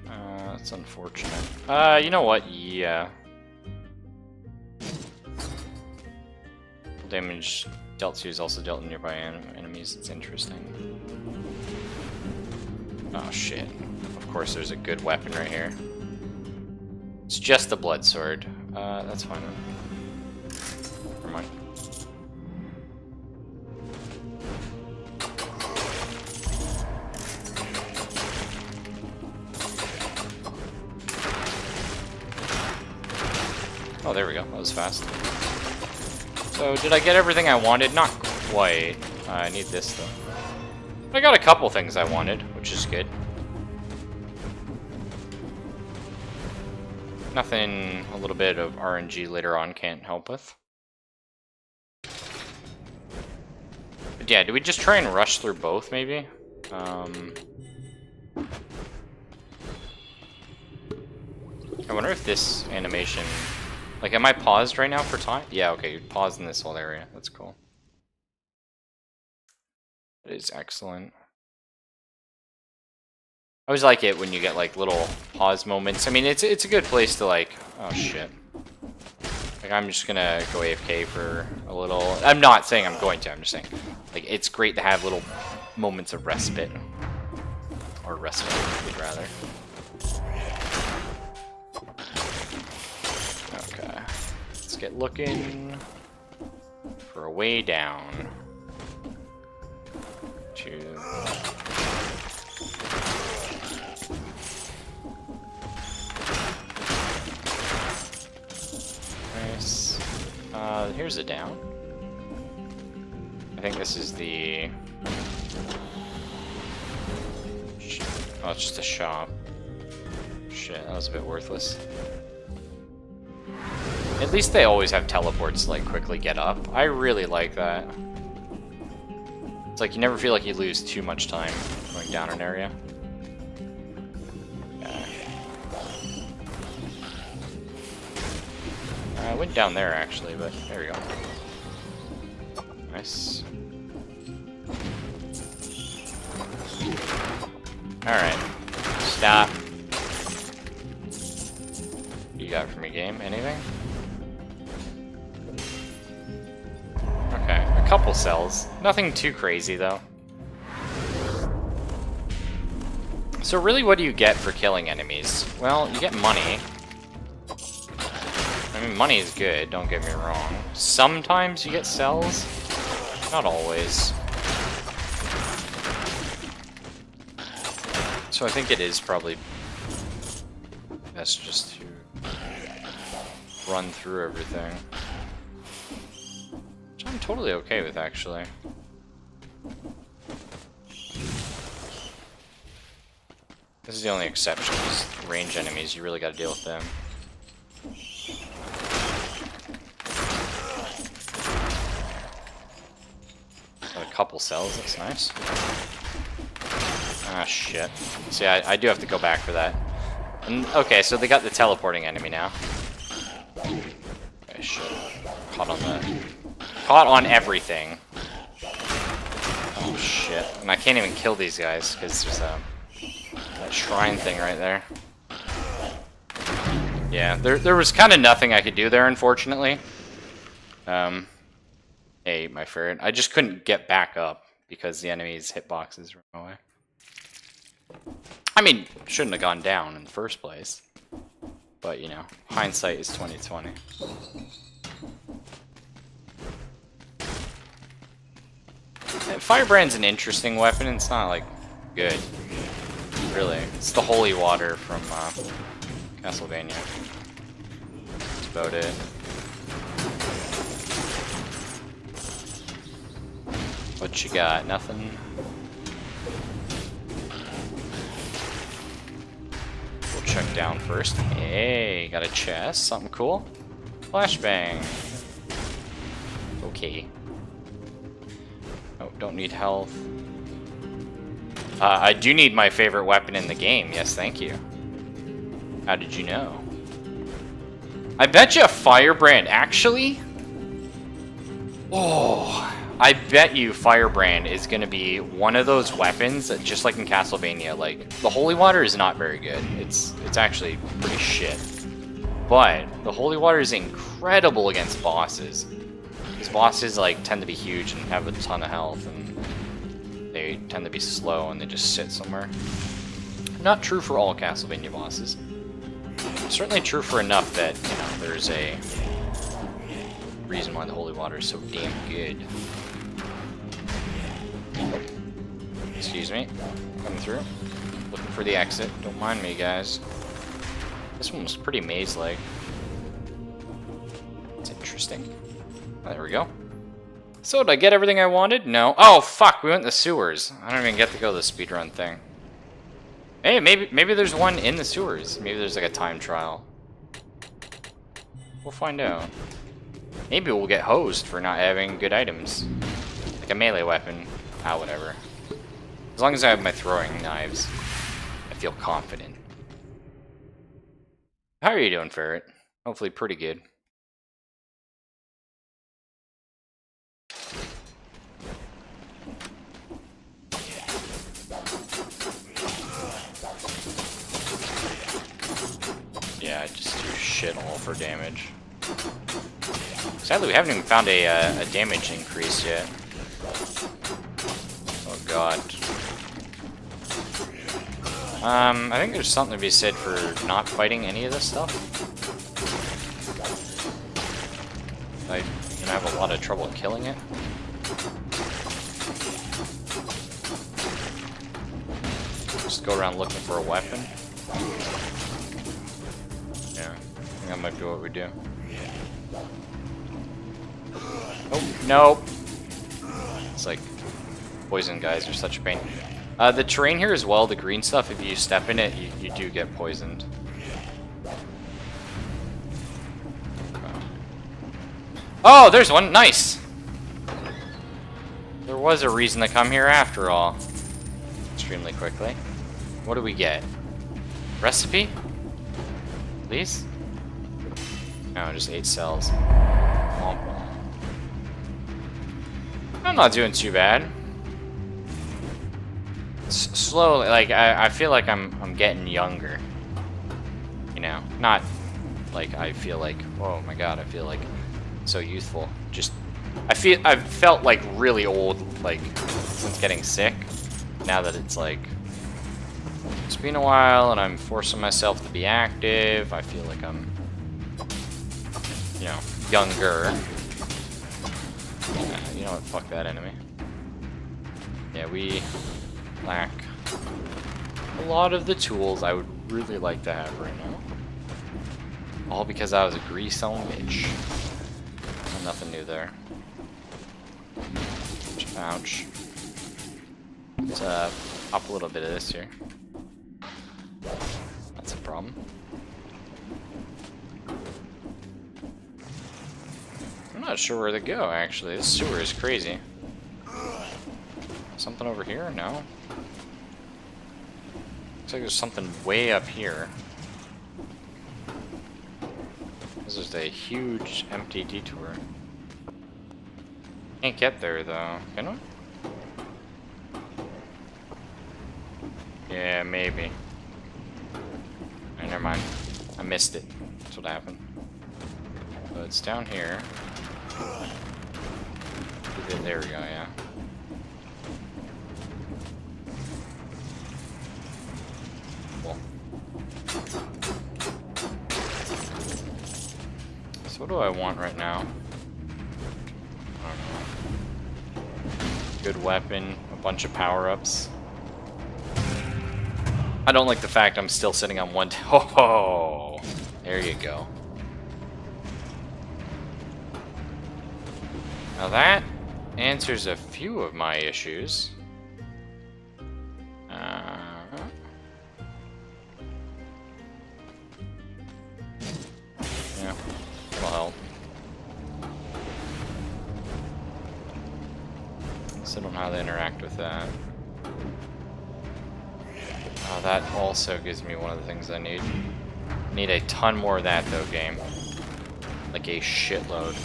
That's unfortunate. You know what? Yeah. Damage dealt to is also dealt to nearby enemies. It's interesting. Oh shit. Of course there's a good weapon right here. It's just a blood sword. That's fine. Never mind. Oh, there we go. That was fast. So, did I get everything I wanted? Not quite. I need this, though. I got a couple things I wanted, which is good. Nothing a little bit of RNG later on can't help with. But yeah, do we just try and rush through both, maybe? I wonder if this animation... Like, am I paused right now for time? Yeah, okay, you're paused in this whole area. That's cool. That is excellent. I always like it when you get, like, little pause moments. I mean, it's a good place to, like... Oh, shit. Like, I'm just gonna go AFK for a little... I'm not saying I'm going to, I'm just saying. Like, it's great to have little moments of respite. Or respite, rather. Okay. Let's get looking for a way down. Nice. Here's a down. I think this is the... Oh, it's just a shop. Shit, that was a bit worthless. At least they always have teleports to, like, quickly get up. I really like that. It's like you never feel like you lose too much time going down an area. I went down there, actually, but there we go. Nice. Alright. Stop. What you got for me, game? Anything? Okay. I couple cells. Nothing too crazy, though. So really, what do you get for killing enemies? Well, you get money. I mean, money is good, don't get me wrong. Sometimes you get cells. Not always. So I think it is probably best just to run through everything. Which I'm totally okay with, actually. This is the only exception, is range enemies, you really gotta deal with them. Got a couple cells, that's nice. Ah, shit. See, I do have to go back for that. And, okay, so they got the teleporting enemy now. Okay, shit. Caught on everything. Oh, shit. And I can't even kill these guys, because there's that shrine thing right there. Yeah, there was kind of nothing I could do there, unfortunately. Hey, my ferret. I just couldn't get back up, because the enemy's hitboxes were away. I mean, shouldn't have gone down in the first place. But, you know, hindsight is 20/20. Firebrand's an interesting weapon, it's not, like, good. Really. It's the holy water from, Castlevania. That's about it. What you got? Nothing? We'll check down first. Hey, got a chest. Something cool. Flashbang. Okay. Oh, don't need health. I do need my favorite weapon in the game. Yes, thank you. How did you know? I bet you a Firebrand, actually? Oh, I bet you Firebrand is going to be one of those weapons that, just like in Castlevania, like, the Holy Water is not very good. It's actually pretty shit. But the Holy Water is incredible against bosses. These bosses, like, tend to be huge and have a ton of health, and they tend to be slow and they just sit somewhere. Not true for all Castlevania bosses. Certainly true for enough that, you know, there's a reason why the Holy Water is so damn good. Excuse me. Coming through. Looking for the exit. Don't mind me, guys. This one was pretty maze-like. It's interesting. There we go. So, did I get everything I wanted? No. Oh, fuck! We went in the sewers. I don't even get to go to the speedrun thing. Hey, maybe there's one in the sewers. Maybe there's like a time trial. We'll find out. Maybe we'll get hosed for not having good items. Like a melee weapon. Ah, whatever. As long as I have my throwing knives, I feel confident. How are you doing, Ferret? Hopefully pretty good. Yeah, I just do shit all for damage. Sadly, we haven't even found a damage increase yet. Oh god. I think there's something to be said for not fighting any of this stuff. I'm gonna have a lot of trouble killing it. Just go around looking for a weapon. Yeah, I think that might be what we do. Oh, no! It's like, poison guys are such a pain. The terrain here as well, the green stuff, if you step in it, you do get poisoned. Oh, there's one! Nice! There was a reason to come here after all. Extremely quickly. What do we get? Recipe? Please? No, just 8 cells. I'm not doing too bad. Slowly, like, I feel like I'm getting younger. You know, not like I feel like, oh my god, I feel like so youthful. Just I've felt like really old, like since getting sick. Now that it's like it's been a while and I'm forcing myself to be active, I feel like I'm, you know, younger. You know what? Fuck that enemy. Yeah, we lack a lot of the tools I would really like to have right now. All because I was a grease-on bitch. Nothing new there. Ouch. Let's pop a little bit of this here. That's a problem. I'm not sure where to go, actually. This sewer is crazy. Something over here? No. Looks like there's something way up here. This is a huge empty detour. Can't get there though, can we? Yeah, maybe. Right, never mind. I missed it. That's what happened. So it's down here. There we go, yeah. Cool. So what do I want right now? I don't know. Good weapon, a bunch of power-ups. I don't like the fact I'm still sitting on one. Oh, there you go. Now that answers a few of my issues. Yeah, that'll help. Still don't know how to interact with that. Oh, that also gives me one of the things I need. Need a ton more of that though, game. Like a shitload.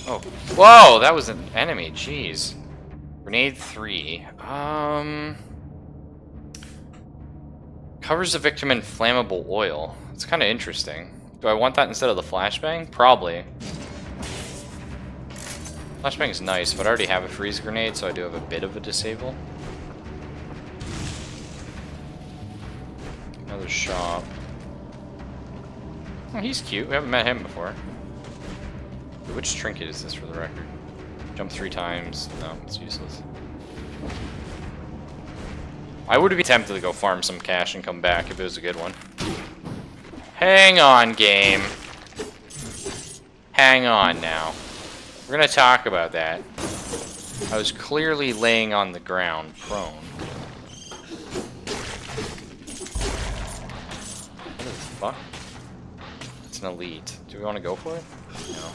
Oh, whoa! That was an enemy. Jeez. Grenade 3. Covers the victim in flammable oil. It's kind of interesting. Do I want that instead of the flashbang? Probably. Flashbang is nice, but I already have a freeze grenade, so I do have a bit of a disable. Another shop. Oh, he's cute. We haven't met him before. Which trinket is this for the record? Jump 3 times. No, it's useless. I would be tempted to go farm some cash and come back if it was a good one. Hang on, game. Hang on now. We're gonna talk about that. I was clearly laying on the ground, prone. What the fuck? It's an elite. Do we want to go for it? No.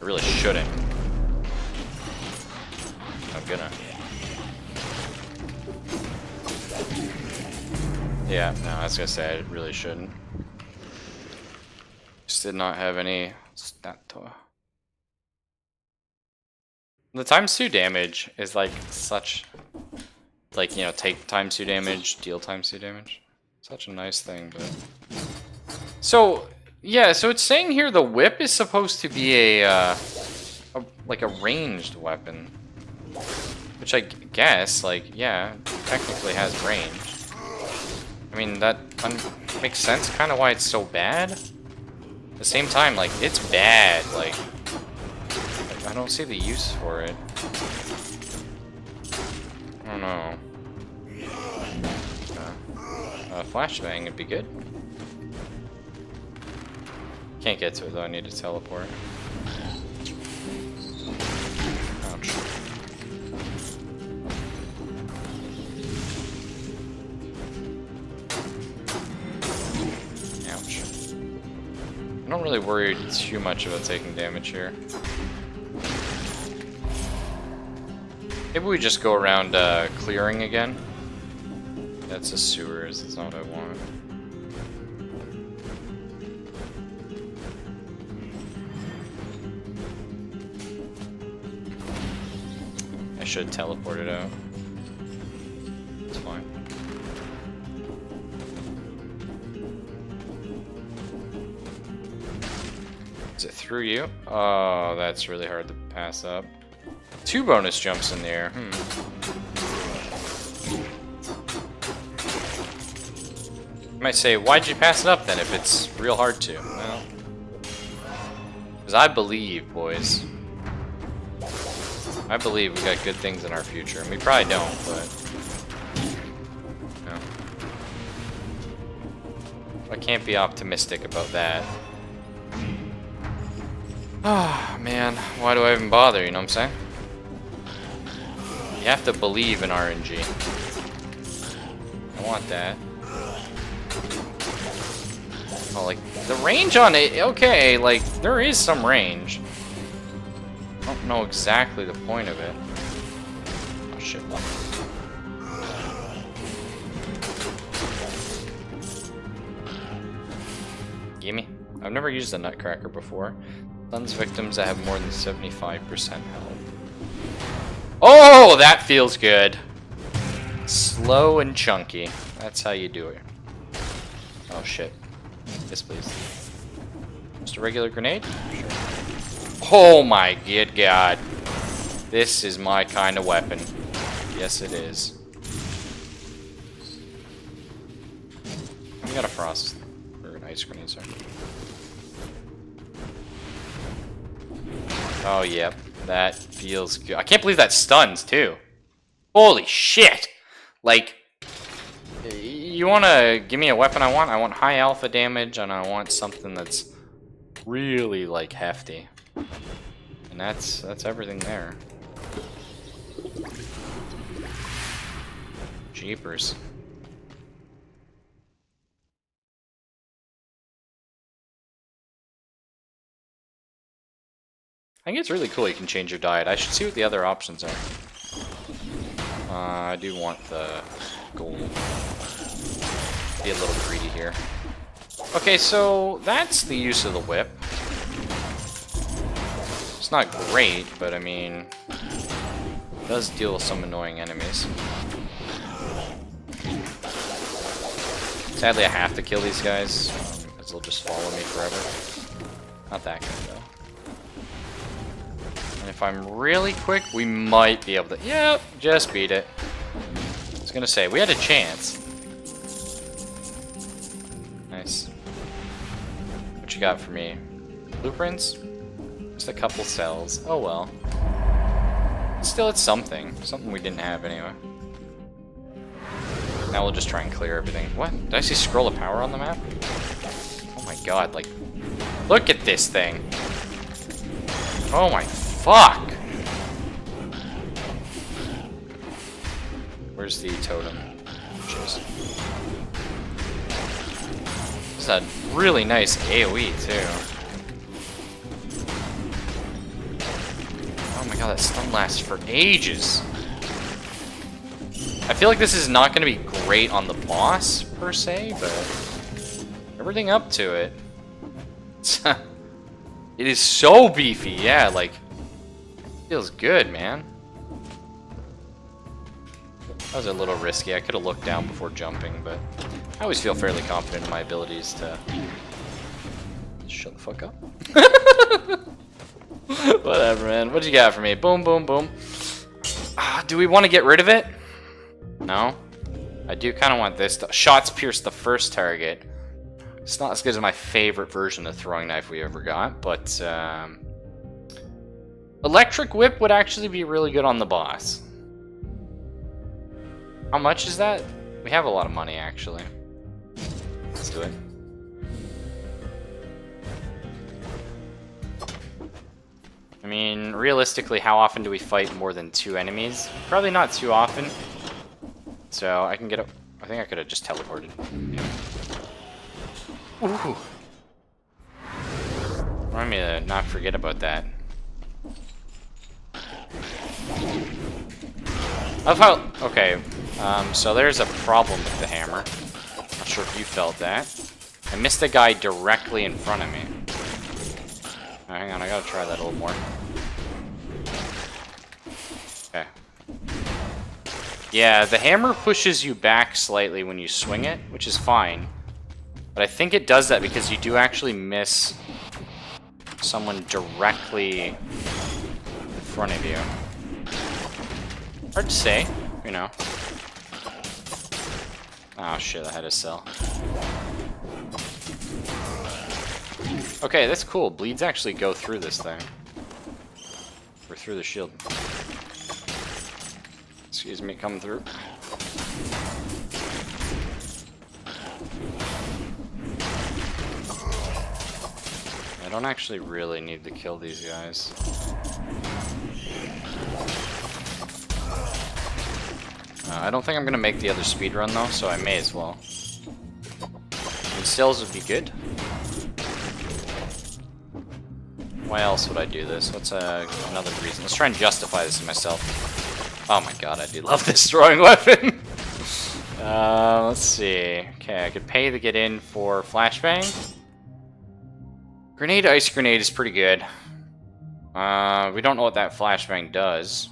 I really shouldn't. I'm gonna. Yeah, no, I was gonna say I really shouldn't. Just did not have any stato. The ×2 damage is like such, like, you know, take ×2 damage, deal ×2 damage. Such a nice thing, but. So, yeah, so it's saying here the whip is supposed to be like a ranged weapon. Which I guess, like, yeah, technically has range. I mean, that makes sense kind of why it's so bad. At the same time, like, it's bad, like I don't see the use for it. I don't know. Flashbang would be good. Can't get to it though, I need to teleport. Ouch. Ouch. I don't really worry too much about taking damage here. Maybe we just go around clearing again. That's the sewers, that's not what I want. I should teleport it out. It's fine. Is it through you? Oh, that's really hard to pass up. 2 bonus jumps in the air. You might say, why'd you pass it up then if it's real hard to? Well, because I believe, boys. I believe we got good things in our future. And we probably don't, but... No. I can't be optimistic about that. Ah, oh, man. Why do I even bother, you know what I'm saying? You have to believe in RNG. I want that. Oh, like, the range on it, okay, like, there is some range. I don't know exactly the point of it. Oh, shit. Gimme. I've never used the Nutcracker before. Stuns victims that have more than 75% health. Oh, that feels good. Slow and chunky. That's how you do it. Oh, shit. Yes, please. Just a regular grenade? Sure. Oh my good god. This is my kind of weapon. Yes, it is. We got a frost. Or an ice grenade, sorry. Oh, yep. That feels good. I can't believe that stuns, too. Holy shit! Like, you want to give me a weapon I want? I want high alpha damage, and I want something that's really, like, hefty. And that's everything there. Jeepers. I think it's really cool you can change your diet. I should see what the other options are. I do want the gold. Be a little greedy here. Okay, so that's the use of the whip. It's not great, but I mean, it does deal with some annoying enemies. Sadly, I have to kill these guys, because they'll just follow me forever. Not that guy, though. And if I'm really quick, we might be able to... Yep, just beat it. I was gonna say, we had a chance. Nice. What you got for me? Blueprints? Just a couple cells. Oh well. Still, it's something. Something we didn't have anyway. Now we'll just try and clear everything. What? Did I see scroll of power on the map? Oh my god, like... Look at this thing! Oh my fuck! Where's the totem? Jeez. This is a really nice AoE, too. Oh my god, that stun lasts for ages. I feel like this is not going to be great on the boss, per se, but everything up to it. It is so beefy, yeah, like, feels good, man. That was a little risky. I could have looked down before jumping, but I always feel fairly confident in my abilities to... Shut the fuck up. Whatever, man. What you got for me? Boom, boom, boom. Do we want to get rid of it? No? I do kind of want this. Shots pierce the first target. It's not as good as my favorite version of throwing knife we ever got, but electric whip would actually be really good on the boss. How much is that? We have a lot of money, actually. Let's do it. I mean, realistically, how often do we fight more than 2 enemies? Probably not too often. So I can get up. I think I could have just teleported. Yeah. Ooh. Remind me to not forget about that. I love how... Okay, so there's a problem with the hammer. Not sure if you felt that. I missed a guy directly in front of me. Oh, hang on, I gotta try that a little more. Okay. Yeah, the hammer pushes you back slightly when you swing it, which is fine. But I think it does that because you do actually miss someone directly in front of you. Hard to say, you know. Oh shit, I had a cell. Okay, that's cool. Bleeds actually go through this thing. Or through the shield. Excuse me, coming through. I don't actually really need to kill these guys. I don't think I'm gonna make the other speed run though, so I may as well. And stills would be good. Why else would I do this? What's another reason? Let's try and justify this to myself. Oh my god, I do love this throwing weapon! Let's see. Okay, I could pay to get in for flashbang. Grenade ice grenade is pretty good. We don't know what that flashbang does.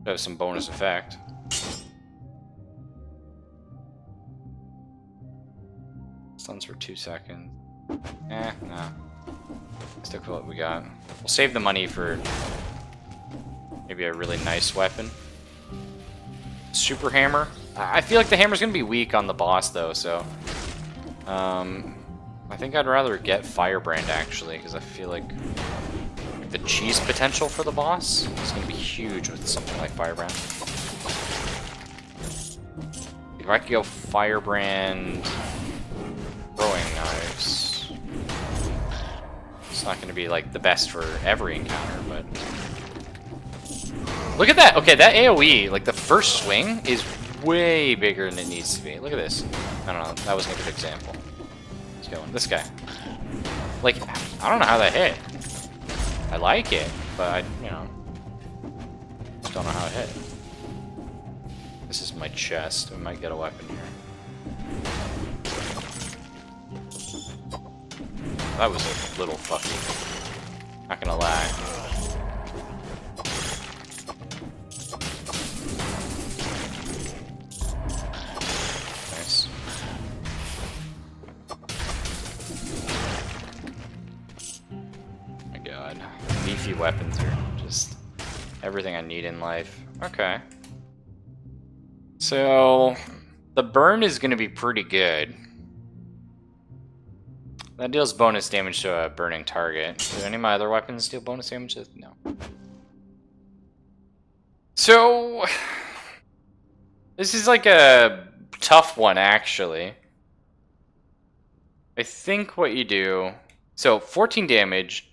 It has some bonus effect. Stuns for 2 seconds. Nah. Stick with what we got. We'll save the money for maybe a really nice weapon. Super hammer. I feel like the hammer's gonna be weak on the boss though, so I think I'd rather get Firebrand actually, because I feel like the cheese potential for the boss is gonna be huge with something like Firebrand. If I could go Firebrand, throwing knives. It's not gonna be like the best for every encounter, but look at that! Okay, that AoE, like the first swing, is way bigger than it needs to be. Look at this. I don't know, that wasn't a good example. Let's go on this guy. Like, I don't know how that hit. I like it, but I, you know, just don't know how it hit. This is my chest. We might get a weapon here. That was a little fucky. Not gonna lie. Nice. My god. Beefy weapons are just everything I need in life. Okay. So, the burn is gonna be pretty good. That deals bonus damage to a burning target. Do any of my other weapons deal bonus damage? No. So, this is like a tough one, actually. I think what you do... So, 14 damage,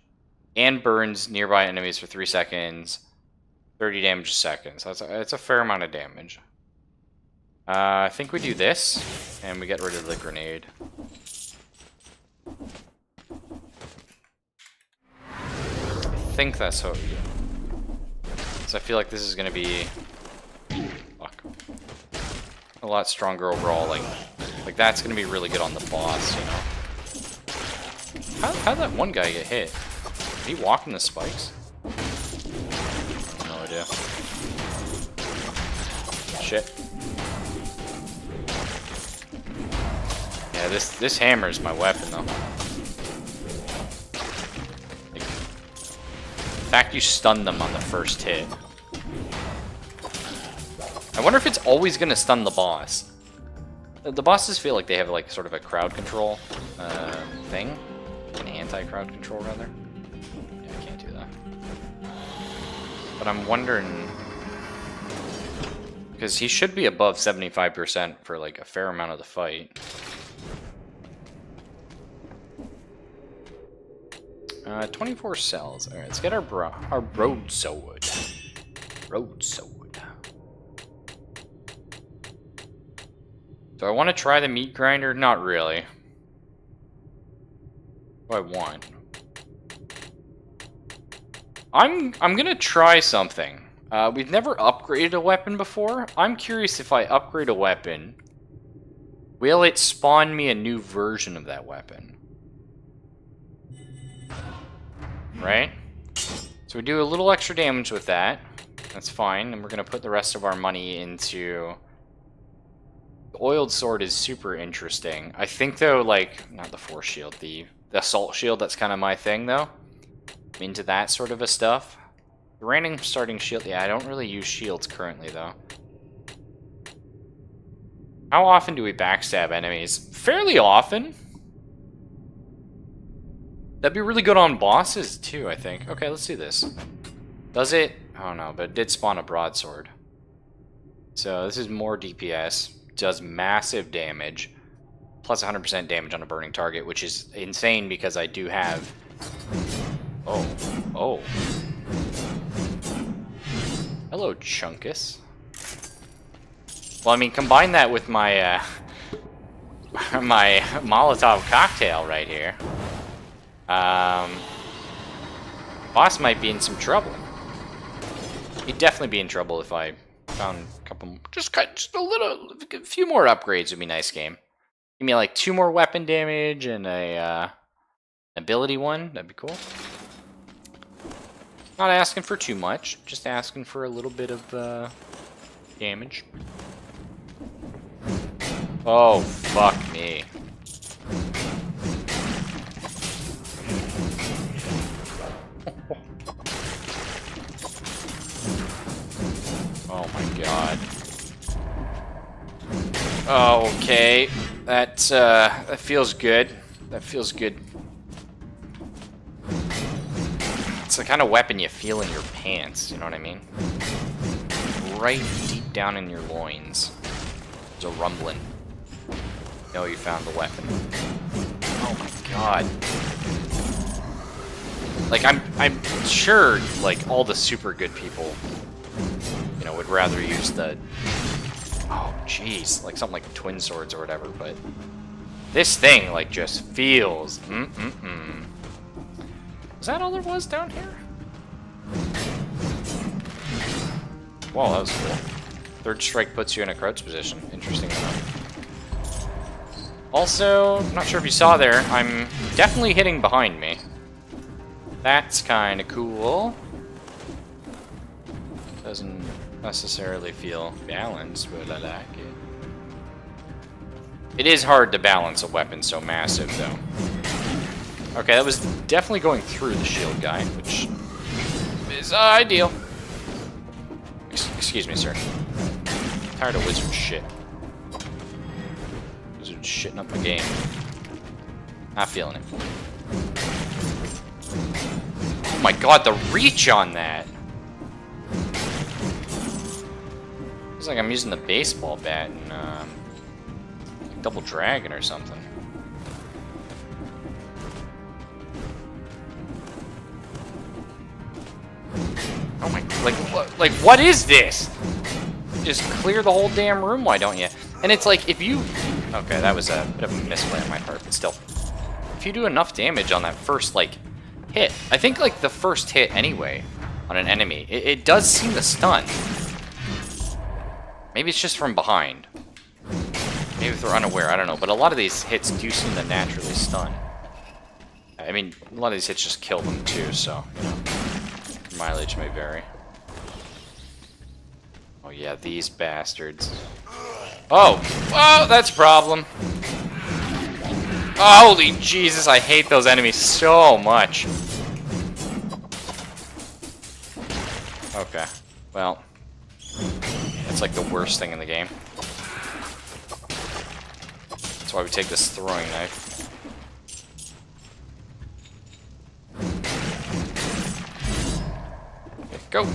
and burns nearby enemies for 3 seconds, 30 damage a second. So that's a fair amount of damage. I think we do this, and we get rid of the grenade. I think that's what we do. So I feel like this is gonna be a lot stronger overall. Like that's gonna be really good on the boss, you know. How'd that one guy get hit? Did he walk in the spikes? No idea. Shit. Yeah, this hammer is my weapon though. In fact, you stun them on the first hit. I wonder if it's always gonna stun the boss. The bosses feel like they have like sort of a crowd control thing. An anti-crowd control rather. Yeah, I can't do that. But I'm wondering, because he should be above 75% for like a fair amount of the fight. 24 cells. Alright, let's get our road sword. Road sword. Do I want to try the meat grinder? Not really. What do I want? I'm gonna try something. We've never upgraded a weapon before. I'm curious if I upgrade a weapon, will it spawn me a new version of that weapon? Right? So we do a little extra damage with that. That's fine. And we're going to put the rest of our money into... The oiled sword is super interesting. I think, though, like... Not the force shield. The assault shield, that's kind of my thing, though. into that sort of a stuff. The random starting shield, yeah, I don't really use shields currently, though. How often do we backstab enemies? Fairly often. That'd be really good on bosses, too, I think. Okay, let's do this. Does it? Oh, no, but it did spawn a broadsword. So this is more DPS. Does massive damage. Plus 100% damage on a burning target, which is insane because I do have... Oh. Oh. Hello, Chunkus. Well, I mean, combine that with my, my Molotov cocktail right here. Boss might be in some trouble. He'd definitely be in trouble if I found a couple... Just a few more upgrades would be nice, game. Give me, like, 2 more weapon damage and a, ability one. That'd be cool. Not asking for too much. Just asking for a little bit of, damage. Oh, fuck me. Oh my god. Oh, okay. That feels good. That feels good. It's the kind of weapon you feel in your pants, you know what I mean? Right deep down in your loins. There's a rumbling. You know you found the weapon. Oh my god. Like, I'm sure, like, all the super good people, you know, would rather use the... Oh, jeez. Like, something like twin swords or whatever, but... This thing, like, just feels... Is that all there was down here? Wow, that was cool. Third strike puts you in a crouch position. Interesting enough. Also, not sure if you saw there, I'm definitely hitting behind me. That's kind of cool. Doesn't necessarily feel balanced, but I like it. It is hard to balance a weapon so massive, though. Okay, that was definitely going through the shield guy, which is ideal. Excuse me, sir. I'm tired of wizard shit. Wizard shitting up my game. Not feeling it. Oh my god, the reach on that! Feels like I'm using the baseball bat in Double Dragon or something. Oh my, like what is this? Just clear the whole damn room, why don't you? And it's like, if you... Okay, that was a bit of a misplay on my part, but still. If you do enough damage on that first, like, hit, I think, like, the first hit anyway, on an enemy, it does seem to stun. Maybe it's just from behind. Maybe if they're unaware, I don't know, but a lot of these hits do seem to naturally stun. I mean, a lot of these hits just kill them too, so, you know. Mileage may vary. Oh yeah, these bastards. Oh! Oh, that's a problem. Oh, holy Jesus, I hate those enemies so much. Okay, well. That's like the worst thing in the game. That's why we take this throwing knife. Go!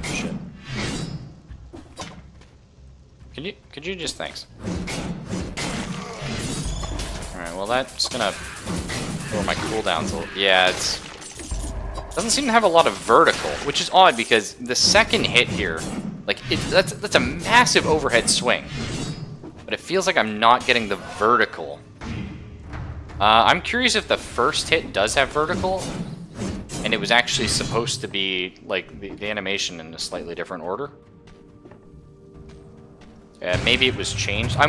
Shit. Could you just, thanks. Alright, well that's gonna lower my cooldowns a little. Yeah, it's... Doesn't seem to have a lot of vertical, which is odd because the second hit here, like, that's a massive overhead swing. But it feels like I'm not getting the vertical. I'm curious if the first hit does have vertical, and it was actually supposed to be, like, the animation in a slightly different order. Maybe it was changed. I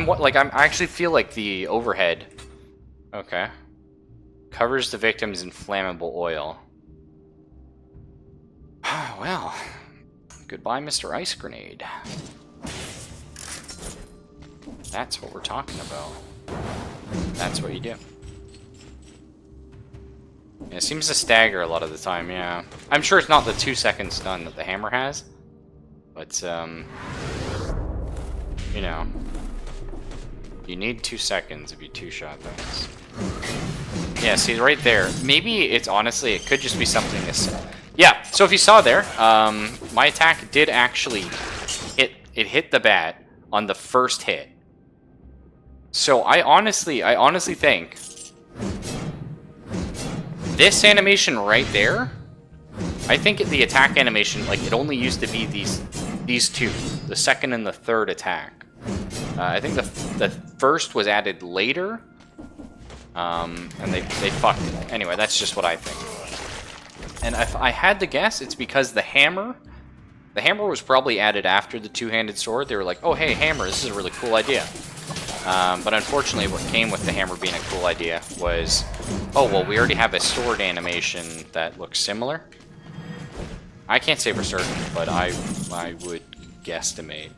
actually feel like the overhead... Okay. Covers the victims in flammable oil. Well, goodbye, Mr. Ice Grenade. That's what we're talking about. That's what you do. It seems to stagger a lot of the time, yeah. I'm sure it's not the 2-second stun that the hammer has. But, you know. You need 2 seconds if you 2-shot things. Yeah, see, right there. Maybe it's honestly, it could just be something this... Yeah, so if you saw there, my attack did actually hit the bat on the first hit. So I honestly think this animation right there, I think the attack animation, like, it only used to be these two, the second and the third attack. I think the first was added later, and they fucked it. Anyway, that's just what I think. And if I had to guess, it's because the hammer was probably added after the two-handed sword. They were like, oh, hey, hammer, this is a really cool idea. But unfortunately, what came with the hammer being a cool idea was, oh, well, we already have a sword animation that looks similar. I can't say for certain, but I would guesstimate.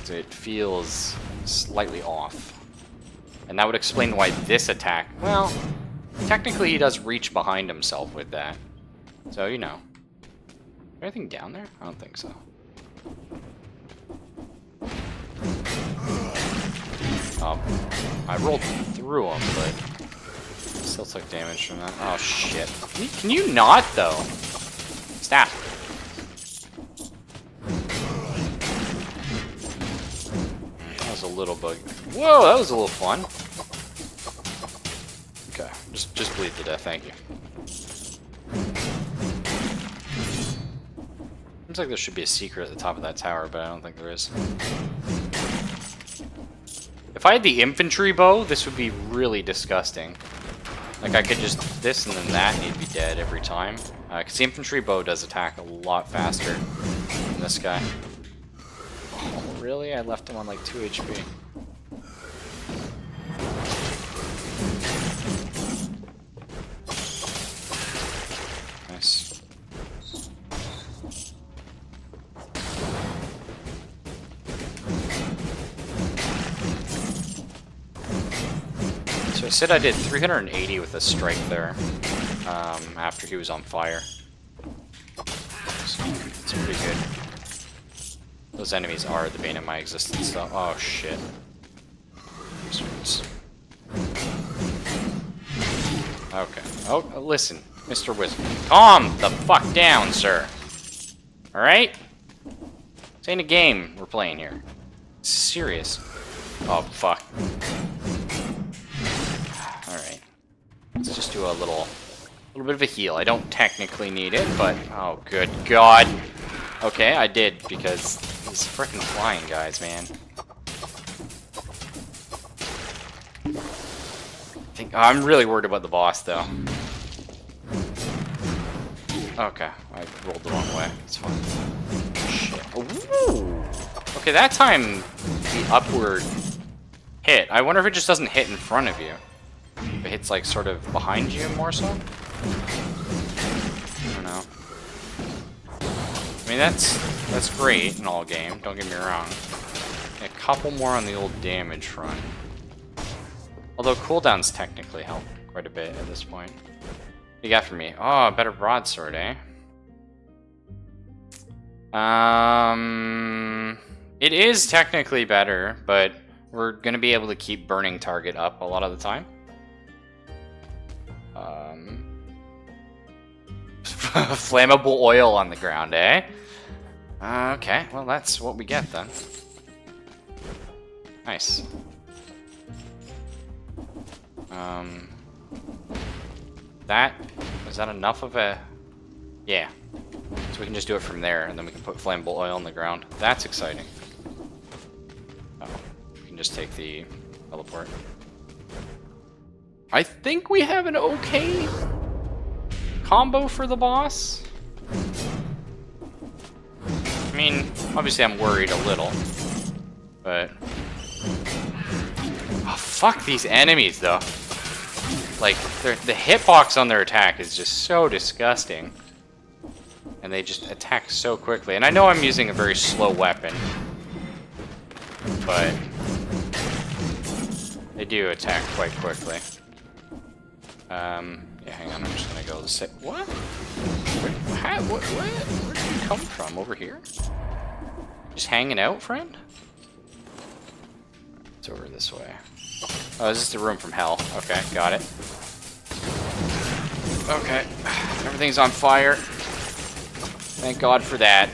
It feels slightly off. And that would explain why this attack, well, technically he does reach behind himself with that. So, you know. Anything down there? I don't think so. I rolled through him, but still took damage from that. Oh, shit. Can you not, though? Stop. That was a little bug. Whoa, that was a little fun. Okay, just bleed to death, thank you. Seems like there should be a secret at the top of that tower, but I don't think there is. If I had the infantry bow, this would be really disgusting. Like, I could just this and then that, and he'd be dead every time. Because the infantry bow does attack a lot faster than this guy. Oh, really? I left him on like 2 HP. Nice. So I said I did 380 with a strike there, after he was on fire. So it's pretty good. Those enemies are the bane of my existence, though. Oh, shit. Okay. Oh, listen, Mr. Wizard. Calm the fuck down, sir. Alright? This ain't a game we're playing here. It's serious. Oh, fuck. Alright. Let's just do a little bit of a heal. I don't technically need it, but... Oh, good God. Okay, I did, because these frickin' flying guys, man. I'm really worried about the boss, though. Okay, I rolled the wrong way. It's fine. Shit. Ooh! Okay, that time the upward hit. I wonder if it just doesn't hit in front of you. If it hits, like, sort of behind you more so? I don't know. I mean, that's great in all game, don't get me wrong. A couple more on the old damage front. Although cooldowns technically help quite a bit at this point. What do you got for me? Oh, a better broadsword, eh? It is technically better, but we're gonna be able to keep burning target up a lot of the time. Flammable oil on the ground, eh? Okay, well that's what we get then. Nice. Is that enough of a... Yeah. So we can just do it from there, and then we can put flammable oil on the ground. That's exciting. Oh, we can just take the teleport. I think we have an okay combo for the boss. I mean, obviously I'm worried a little, but... Oh, fuck these enemies, though. Like, the hitbox on their attack is just so disgusting. And they just attack so quickly. And I know I'm using a very slow weapon, but they do attack quite quickly. Yeah, hang on, I'm just gonna go the same. What? Where did you come from? Over here? Just hanging out, friend? It's over this way. Oh, this is the room from hell. Okay, got it. Okay, everything's on fire. Thank God for that.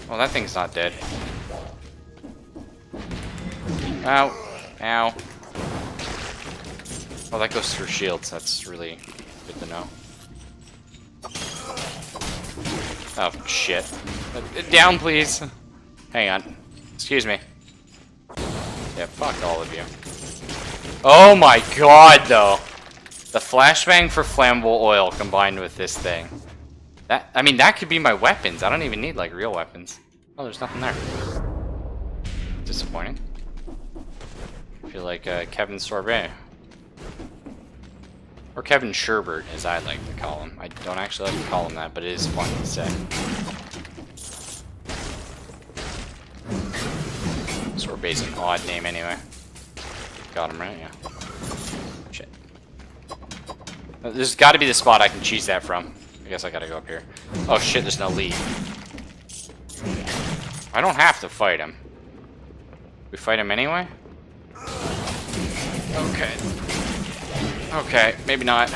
Well, that thing's not dead. Ow. Ow. Oh, that goes through shields. That's really good to know. Oh, shit. Down, please. Hang on. Excuse me. Yeah, fuck all of you. Oh my God, though. The flashbang for flammable oil combined with this thing. I mean, that could be my weapons. I don't even need, like, real weapons. Oh, there's nothing there. Disappointing. I feel like Kevin Sorbet. Or Kevin Sherbert, as I like to call him. I don't actually like to call him that, but it is fun to say. Sorbet's an odd name anyway. Got him right, yeah. Shit. There's got to be the spot I can cheese that from. I guess I gotta go up here. Oh shit, there's no lead. I don't have to fight him. We fight him anyway? Okay. Okay, maybe not.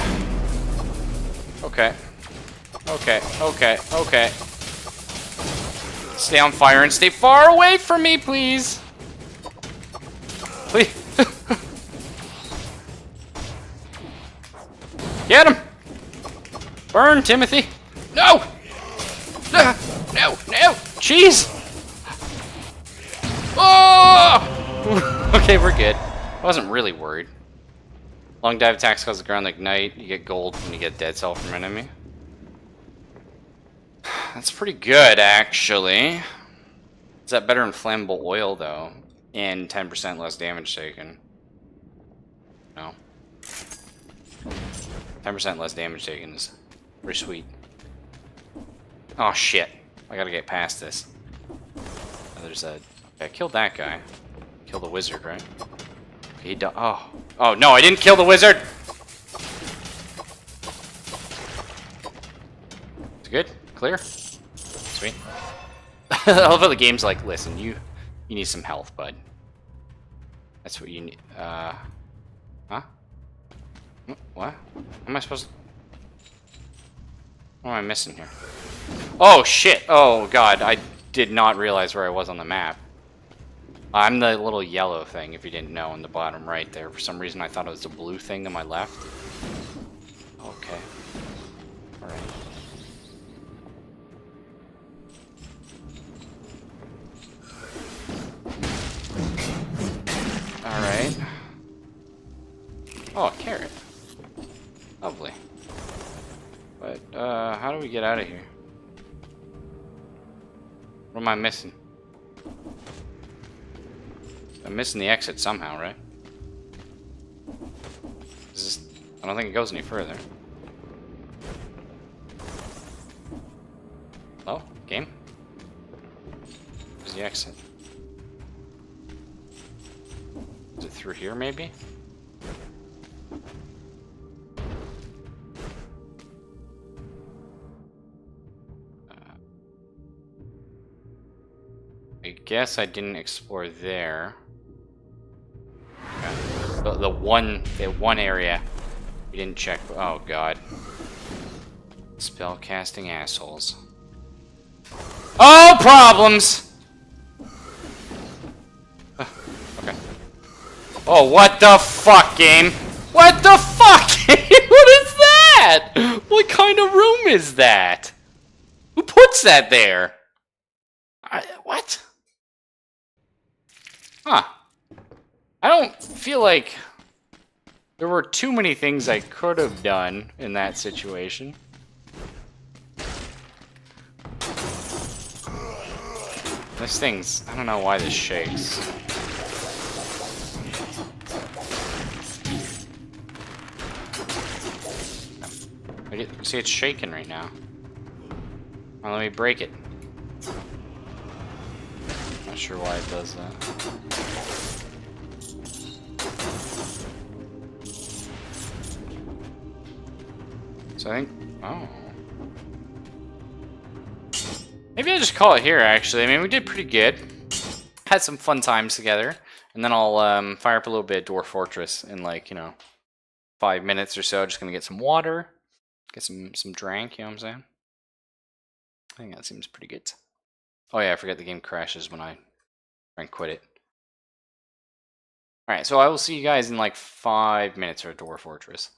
Okay. Okay, okay, okay. Stay on fire and stay far away from me, please! Please. Get him! Burn, Timothy! No! No! No! Jeez! Oh! Okay, we're good. I wasn't really worried. Long dive attacks cause the ground to ignite. You get gold when you get dead cell from an enemy. That's pretty good, actually. Is that better than flammable oil, though? And 10% less damage taken. No. 10% less damage taken is pretty sweet. Oh, shit. I gotta get past this. Oh, there's a... Okay, I killed that guy. Killed the wizard, right? He died. Oh. Oh, no, I didn't kill the wizard! It's good? Clear? Sweet. I love how the game's like, listen, you need some health, bud. That's what you need. Huh? What? How am I supposed to... What am I missing here? Oh, shit! Oh, God, I did not realize where I was on the map. I'm the little yellow thing, if you didn't know, in the bottom right there. For some reason, I thought it was the blue thing to my left. Okay. Alright. Alright. Oh, a carrot. Lovely. But, how do we get out of here? What am I missing? I'm missing the exit somehow, right? I don't think it goes any further. Oh, game? Where's the exit? Is it through here, maybe? I guess I didn't explore there. Okay. The one area we didn't check. Oh god. Spell casting assholes. Oh, problems! Okay. Oh, what the fuck, game? What the fuck, game? What is that? What kind of room is that? Who puts that there? What? Huh. I don't feel like there were too many things I could have done in that situation. This thing's... I don't know why this shakes. See, it's shaking right now. Well, let me break it. Not sure why it does that. So I think... Oh. Maybe I just call it here, actually. I mean, we did pretty good. Had some fun times together. And then I'll fire up a little bit of Dwarf Fortress in, like, 5 minutes or so. Just gonna get some water. Get some drink, you know what I'm saying? I think that seems pretty good. Oh yeah, I forget the game crashes when I try and quit it. Alright, so I will see you guys in like 5 minutes or Dwarf Fortress.